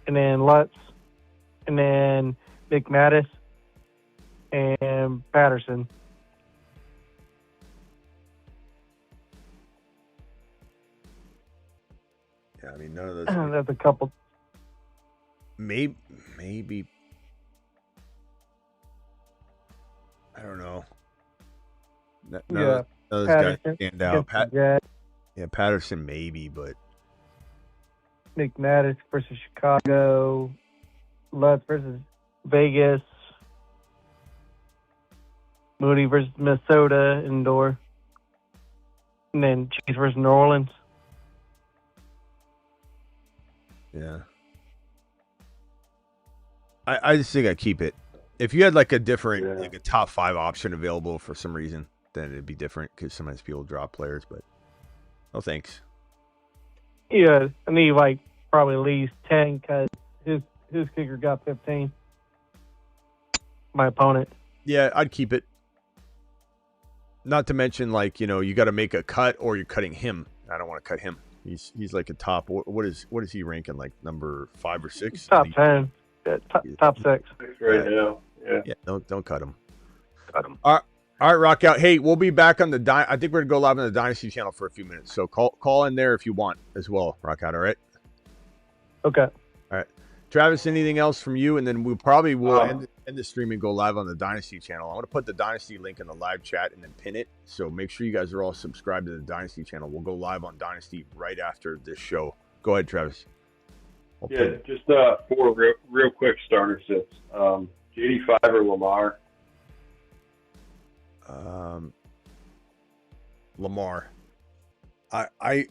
and then Lutz, and then McManus, and Patterson.
Yeah, I mean, none of those.
That's a couple.
Maybe. I don't know. None of those guys stand out. Yeah, Patterson maybe, but
McManus versus Chicago, Lutz versus Vegas, Mooney versus Minnesota indoor, and then Chase versus New Orleans.
yeah. I just think I keep it. If you had like a different, like a top 5 option available for some reason, then it'd be different because sometimes people drop players. But no thanks.
Yeah, I need like probably at least 10 because his kicker got 15. My opponent.
Yeah, I'd keep it. Not to mention, like, you know, you got to make a cut or you're cutting him. I don't want to cut him. He's like a top. What is he ranking? Like number 5 or 6?
Top 10. Yeah, top 6
right now.
Yeah. Don't cut him. Cut him. All right, rock out. Hey, we'll be back on I think we're gonna go live on the Dynasty channel for a few minutes. So call in there if you want as well, rock out. All right.
Okay.
All right, Travis. Anything else from you? And then we probably will end the stream and go live on the Dynasty channel. I want to put the Dynasty link in the live chat and then pin it. So make sure you guys are all subscribed to the Dynasty channel. We'll go live on Dynasty right after this show. Go ahead, Travis.
Just 4 real quick starter sits. JD5 or Lamar.
Lamar. I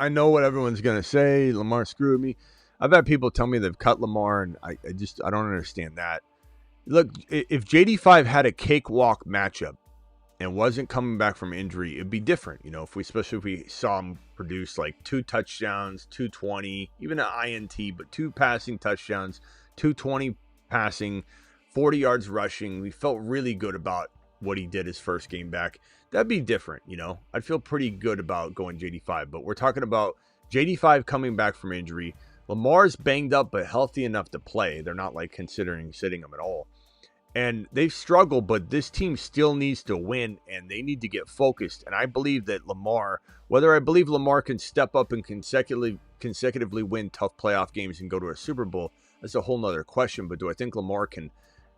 know what everyone's gonna say. Lamar screwed me. I've had people tell me they've cut Lamar, and I don't understand that. Look, if JD5 had a cakewalk matchup and wasn't coming back from injury, it'd be different. You know, especially if we saw him produce like 2 touchdowns, 220, even an INT, but 2 passing touchdowns, 220 passing, 40 yards rushing. We felt really good about what he did his first game back. That'd be different, you know. I'd feel pretty good about going JD5, but we're talking about JD5 coming back from injury. Lamar's banged up but healthy enough to play. They're not like considering sitting him at all. And they've struggled, but this team still needs to win, and they need to get focused. And I believe that Lamar, whether I believe Lamar can step up and consecutively win tough playoff games and go to a Super Bowl, that's a whole nother question. But do I think Lamar can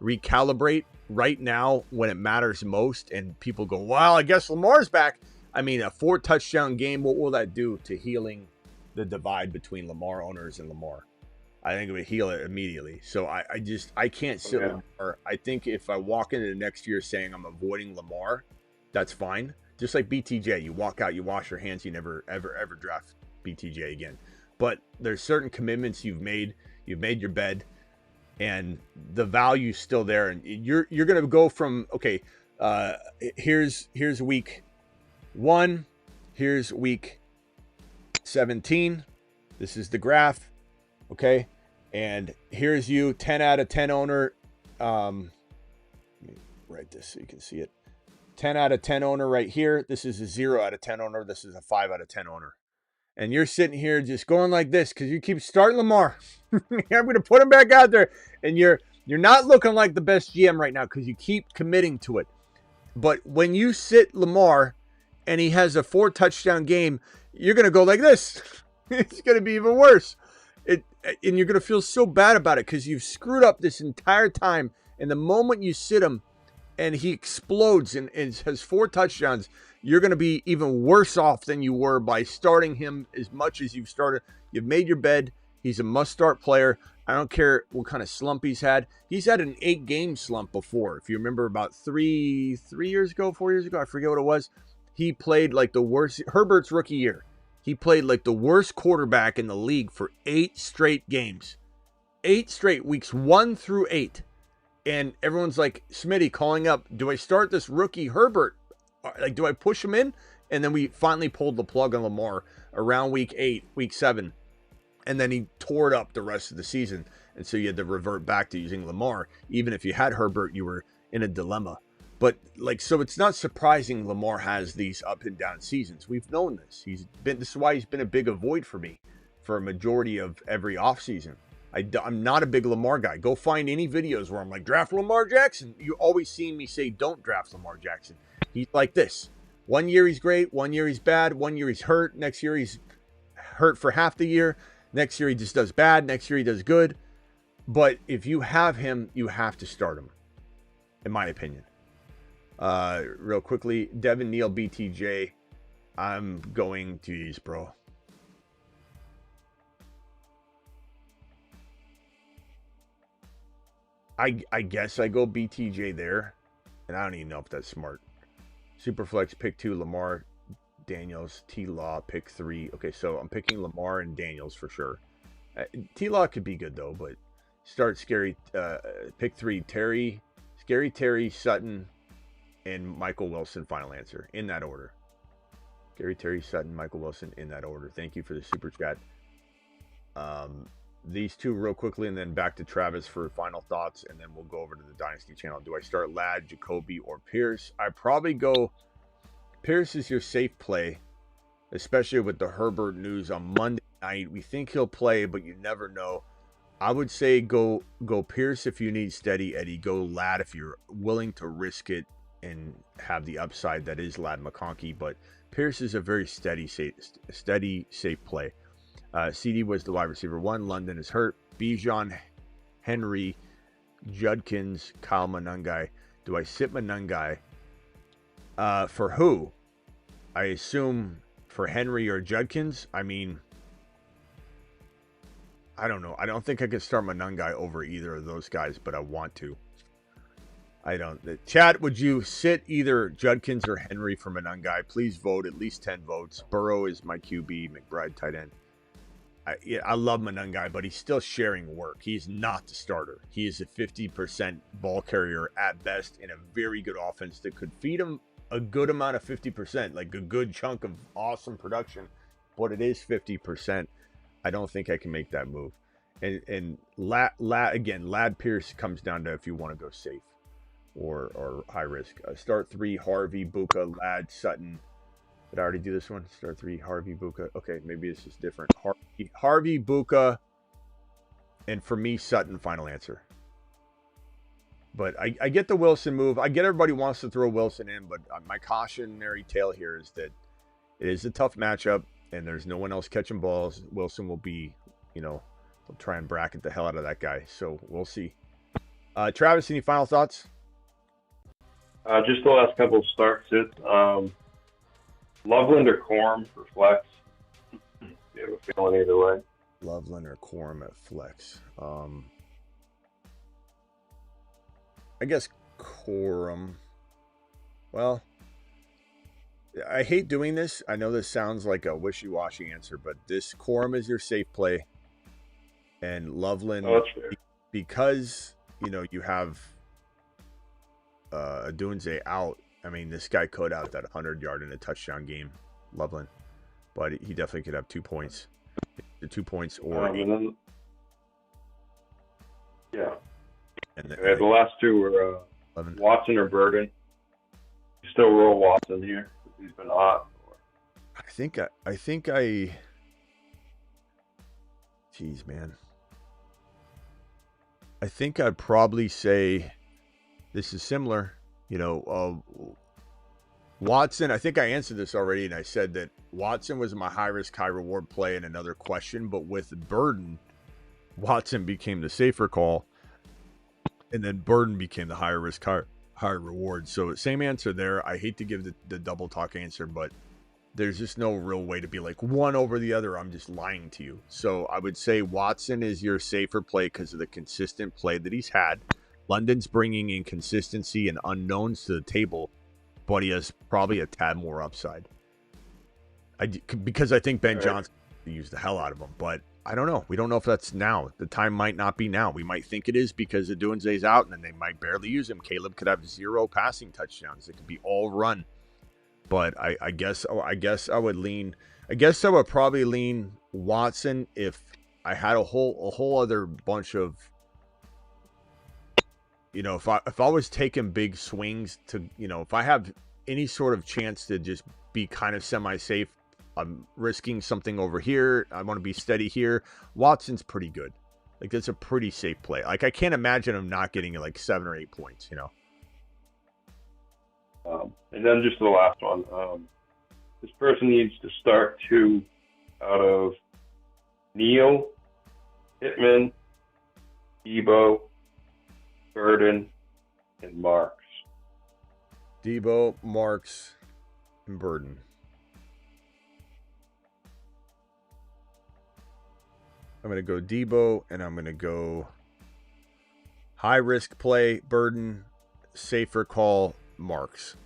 recalibrate right now when it matters most? And people go, well, I guess Lamar's back. I mean, a 4-touchdown game, what will that do to healing the divide between Lamar owners and Lamar? I think it would heal it immediately. So I can't sit Lamar. I think if I walk into the next year saying I'm avoiding Lamar, that's fine. Just like BTJ, you walk out, you wash your hands, you never ever draft BTJ again. But there's certain commitments you've made your bed, and the value's still there. And you're gonna go from here's week 1, here's week 17. This is the graph. Okay, and here's you, 10 out of 10 owner. Let me write this so you can see it. 10 out of 10 owner right here. This is a 0 out of 10 owner. This is a 5 out of 10 owner. And you're sitting here just going like this because you keep starting Lamar. I'm going to put him back out there. And you're not looking like the best GM right now because you keep committing to it. But when you sit Lamar and he has a 4-touchdown game, you're going to go like this. It's going to be even worse. And you're going to feel so bad about it because you've screwed up this entire time. And the moment you sit him and he explodes and has 4 touchdowns, you're going to be even worse off than you were by starting him as much as you've started. You've made your bed. He's a must-start player. I don't care what kind of slump he's had. He's had an 8-game slump before. If you remember about 4 years ago, I forget what it was. He played like the worst. Herbert's rookie year. He played like the worst quarterback in the league for 8 straight games. 8 straight weeks, 1 through 8. And everyone's like, Smitty calling up, do I start this rookie Herbert? Like, do I push him in? And then we finally pulled the plug on Lamar around week 8, week 7. And then he tore it up the rest of the season. And so you had to revert back to using Lamar. Even if you had Herbert, you were in a dilemma. But, like, so it's not surprising Lamar has these up and down seasons. We've known this. This is why he's been a big avoid for me for a majority of every offseason. I'm not a big Lamar guy. Go find any videos where I'm like, draft Lamar Jackson. You always see me say, don't draft Lamar Jackson. He's like this. 1 year he's great. 1 year he's bad. 1 year he's hurt. Next year he's hurt for half the year. Next year he just does bad. Next year he does good. But if you have him, you have to start him, in my opinion. Real quickly, Devin Neal, BTJ. I'm going to these, bro. I guess I go BTJ there, and I don't even know if that's smart. Superflex, pick 2, Lamar, Daniels, T-Law, pick 3. Okay, so I'm picking Lamar and Daniels for sure. T-Law could be good, though, but start Scary, pick 3, Scary Terry, Sutton, and Michael Wilson, final answer, in that order. Scary Terry, Sutton, Michael Wilson, in that order. Thank you for the super chat. These two real quickly, and then back to Travis for final thoughts, and then we'll go over to the Dynasty channel. Do I start Ladd, Jacoby, or Pierce? I probably go Pierce is your safe play, especially with the Herbert news on Monday night. We think he'll play, but you never know. I would say go Pierce if you need steady Eddie. Go Ladd if you're willing to risk it and have the upside that is Ladd McConkey. But Pierce is a very steady, safe play. CD was the wide receiver 1. London is hurt. Bijan, Henry, Judkins, Kyle Monangai. Do I sit Monangai? For who? I assume for Henry or Judkins. I mean, I don't know. I don't think I could start Monangai over either of those guys, but I want to. I don't. Chat, would you sit either Judkins or Henry for Monangai? Please vote. At least 10 votes. Burrow is my QB. McBride tight end. I love Monangai, but he's still sharing work. He's not the starter. He is a 50% ball carrier at best in a very good offense that could feed him a good amount of 50%, like a good chunk of awesome production, but it is 50%. I don't think I can make that move. And Ladd Pierce comes down to if you want to go safe or high risk. Start 3, Harvey, Buka, Ladd, Sutton. Did I already do this one? Start 3, Harvey, Buka. Okay, maybe this is different. Harvey, Buka, and for me, Sutton, final answer. But I get the Wilson move. I get everybody wants to throw Wilson in, but my cautionary tale here is that it is a tough matchup, and there's no one else catching balls. Wilson will be, they'll try and bracket the hell out of that guy. So we'll see. Travis, any final thoughts?
Just the last couple of starts. Loveland or Corum for flex? You have a feeling either way.
Loveland or Corum at flex. I guess Corum. Well, I hate doing this. I know this sounds like a wishy-washy answer, but this Corum is your safe play. And Loveland, because, you have Adunze out. I mean, this guy could have that 100-yard and a touchdown game, Loveland. But he definitely could have 2 points. 2 points or...
yeah. And the last two were Watson or Burden. You still roll Watson here. He's been hot.
I think Jeez, man. I think I'd probably say this is similar. Watson, I think I answered this already, and I said that Watson was my high-risk, high-reward play and another question, but with Burden, Watson became the safer call, and then Burden became the higher-risk, higher-reward. So same answer there. I hate to give the double-talk answer, but there's just no real way to be like one over the other. I'm just lying to you. So I would say Watson is your safer play because of the consistent play that he's had. London's bringing in consistency and unknowns to the table, but he has probably a tad more upside. Because I think Ben Johnson used the hell out of him, but I don't know. We don't know if that's now. The time might not be now. We might think it is because Adunze's out, and then they might barely use him. Caleb could have 0 passing touchdowns. It could be all run. But I guess I would probably lean Watson if I had a whole other bunch of, if I was taking big swings to, if I have any sort of chance to just be kind of semi-safe, I'm risking something over here, I want to be steady here, Watson's pretty good. Like, that's a pretty safe play. Like, I can't imagine him not getting like 7 or 8 points,
And then just the last one. This person needs to start 2 out of Neal, Pittman, Debo, Burden, and Marks.
Debo, Marks, and Burden. I'm going to go Debo, and I'm going to go high risk play, Burden, safer call, Marks.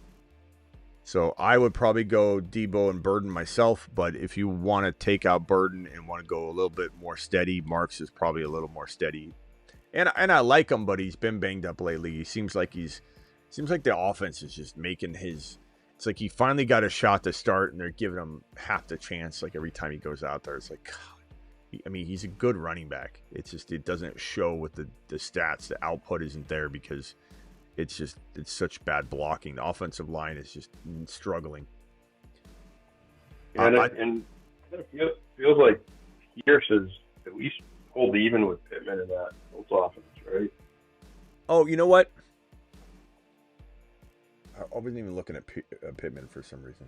So I would probably go Debo and Burden myself, but if you want to take out Burden and want to go a little bit more steady, Marks is probably a little more steady. And I like him, but he's been banged up lately. He seems like the offense is just making his. It's like he finally got a shot to start, and they're giving him half the chance. Like every time he goes out there, it's like, God. I mean, he's a good running back. It's just it doesn't show with the stats. The output isn't there because it's such bad blocking. The offensive line is just struggling.
And it feels like Pierce is at least hold even with Pittman in that Colts offense, right?
Oh, you know what? I wasn't even looking at Pittman for some reason.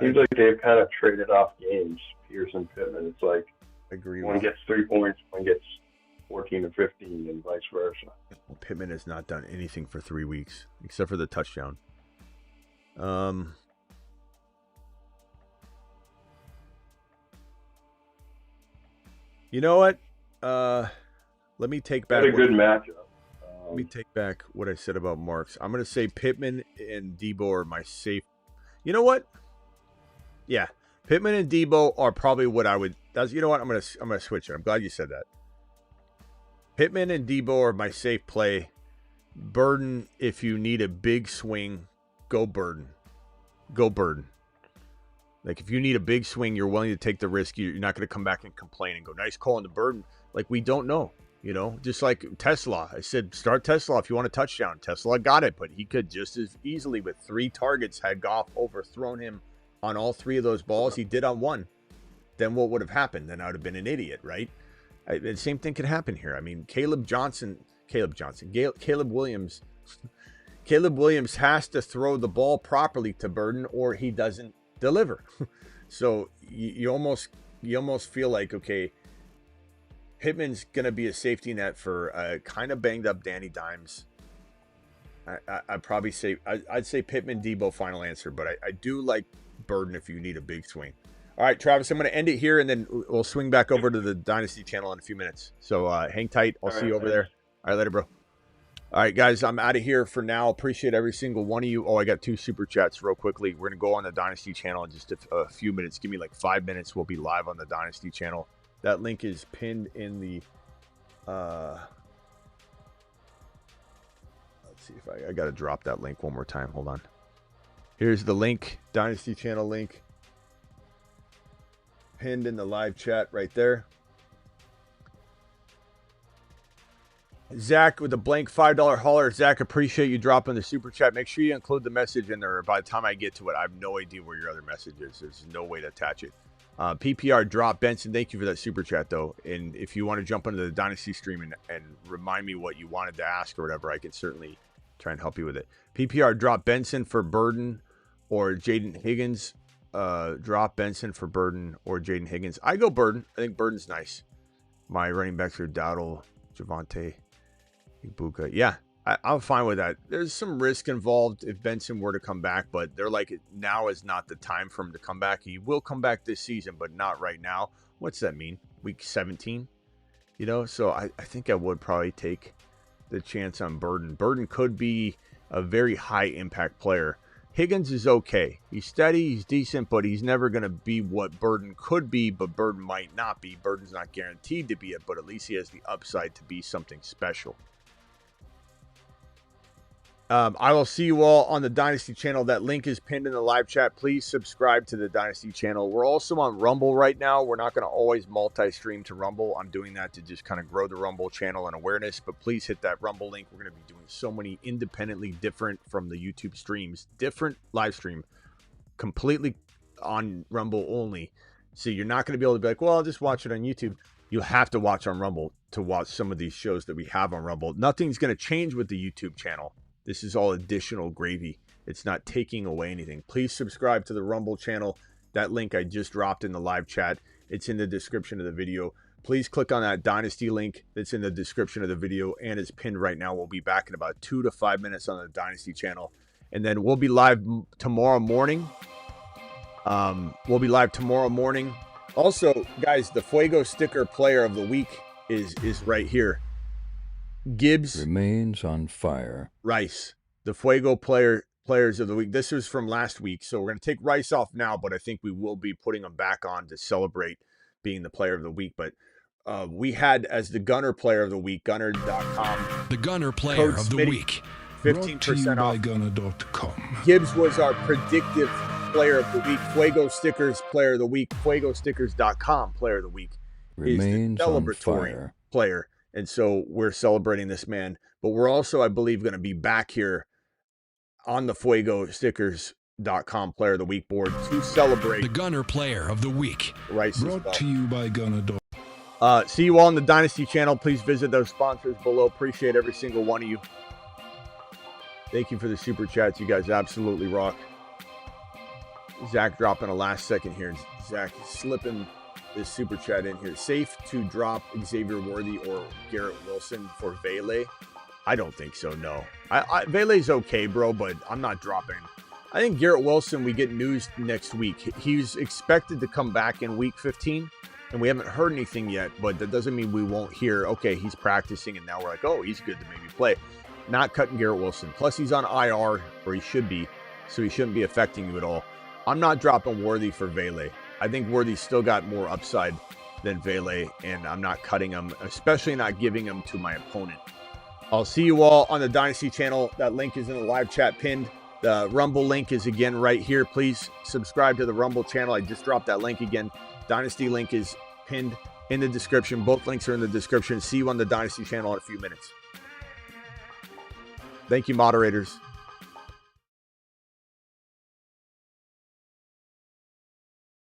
Seems like they've kind of traded off games, Pierce and Pittman. It's like one gets 3 points, one gets 14 or 15, and vice versa.
Well, Pittman has not done anything for 3 weeks except for the touchdown. You know what? Let me take back.
A good matchup.
Let me take back what I said about Marks. I'm going to say Pittman and Debo are my safe. You know what? Yeah, Pittman and Debo are probably what I would. You know what? I'm gonna switch it. I'm glad you said that. Pittman and Debo are my safe play. Burden, if you need a big swing, go Burden. Go Burden. Like, if you need a big swing, you're willing to take the risk. You're not going to come back and complain and go, nice call on the Burden. Like, we don't know, just like Tesla. I said, start Tesla if you want a touchdown. Tesla got it, but he could just as easily with 3 targets had Goff overthrown him on all 3 of those balls. He did on 1. Then what would have happened? Then I would have been an idiot, right? The same thing could happen here. I mean, Caleb Williams. Caleb Williams has to throw the ball properly to Burden or he doesn't deliver. So you almost feel like, okay, Pittman's going to be a safety net for kind of banged up Danny Dimes. I'd probably say, I'd say Pittman, Debo, final answer, but I do like Burden if you need a big swing. All right, Travis, I'm going to end it here, and then we'll swing back over to the Dynasty channel in a few minutes. So hang tight. I'll see you over there. All right, later, bro. All right, guys, I'm out of here for now. Appreciate every single one of you. Oh, I got 2 super chats real quickly. We're going to go on the Dynasty channel in just a few minutes. Give me like 5 minutes. We'll be live on the Dynasty channel. That link is pinned in the... let's see if I got to drop that link one more time. Hold on. Here's the link, Dynasty channel link. Pinned in the live chat right there. Zach with a blank $5 hauler. Zach, appreciate you dropping the super chat. Make sure you include the message in there. By the time I get to it, I have no idea where your other message is. There's no way to attach it. PPR drop. Benson, thank you for that super chat, though. And if you want to jump into the Dynasty stream and remind me what you wanted to ask or whatever, I can certainly try and help you with it. PPR drop Benson for Burden or Jaden Higgins. Drop Benson for Burden or Jaden Higgins. I go Burden. I think Burden's nice. My running backs are Dowdle, Javonte, Ibuka. Yeah, I'm fine with that. There's some risk involved if Benson were to come back, but they're like, now is not the time for him to come back. He will come back this season, but not right now. What's that mean? Week 17? So I think I would probably take the chance on Burden. Burden could be a very high impact player. Higgins is okay. He's steady, he's decent, but he's never going to be what Burden could be, but Burden might not be. Burden's not guaranteed to be it, but at least he has the upside to be something special. I will see you all on the Dynasty channel. That link is pinned in the live chat. Please subscribe to the Dynasty channel. We're also on Rumble right now. We're not going to always multi-stream to Rumble. I'm doing that to just kind of grow the Rumble channel and awareness. But please hit that Rumble link. We're going to be doing so many independently different from the YouTube streams. Different live stream. Completely on Rumble only. So you're not going to be able to be like, well, I'll just watch it on YouTube. You have to watch on Rumble to watch some of these shows that we have on Rumble. Nothing's going to change with the YouTube channel. This is all additional gravy. It's not taking away anything. Please subscribe to the Rumble channel. That link I just dropped in the live chat. It's in the description of the video. Please click on that Dynasty link that's in the description of the video and is pinned right now. We'll be back in about 2 to 5 minutes on the Dynasty channel. And then we'll be live tomorrow morning. Also, guys, the Fuego Sticker Player of the Week is right here. Gibbs
remains on fire.
Rice, the Fuego Players of the Week. This was from last week, so we're going to take Rice off now, but I think we will be putting him back on to celebrate being the Player of the Week. But we had as the Gunner Player of the Week, Gunner.com.
The Gunner Player of the Week.
15% off.
Gunner.com.
Gibbs was our predictive Player of the Week. Fuego Stickers Player of the Week. FuegoStickers.com Player of the Week
remains
is the
on
celebratory
fire.
player. And so we're celebrating this man. But we're also, I believe, going to be back here on the FuegoStickers.com Player of the Week board to celebrate
the Gunner Player of the Week.
Rice.
Brought to you by Gunner.
See you all on the Dynasty channel. Please visit those sponsors below. Appreciate every single one of you. Thank you for the super chats. You guys absolutely rock. Zach dropping a last second here. Zach slipping this super chat in here. Safe to drop Xavier Worthy or Garrett Wilson for Vele? I don't think so, no. Vele's okay, bro, but I'm not dropping. I think Garrett Wilson, we get news next week. He's expected to come back in week 15, and we haven't heard anything yet, but that doesn't mean we won't hear, okay, he's practicing, and now we're like, oh, he's good to maybe play. Not cutting Garrett Wilson. Plus, he's on IR, or he should be, so he shouldn't be affecting you at all. I'm not dropping Worthy for Vele. I think Worthy's still got more upside than Vele, and I'm not cutting him, especially not giving him to my opponent. I'll see you all on the Dynasty channel. That link is in the live chat pinned. The Rumble link is again right here. Please subscribe to the Rumble channel. I just dropped that link again. Dynasty link is pinned in the description. Both links are in the description. See you on the Dynasty channel in a few minutes. Thank you, moderators.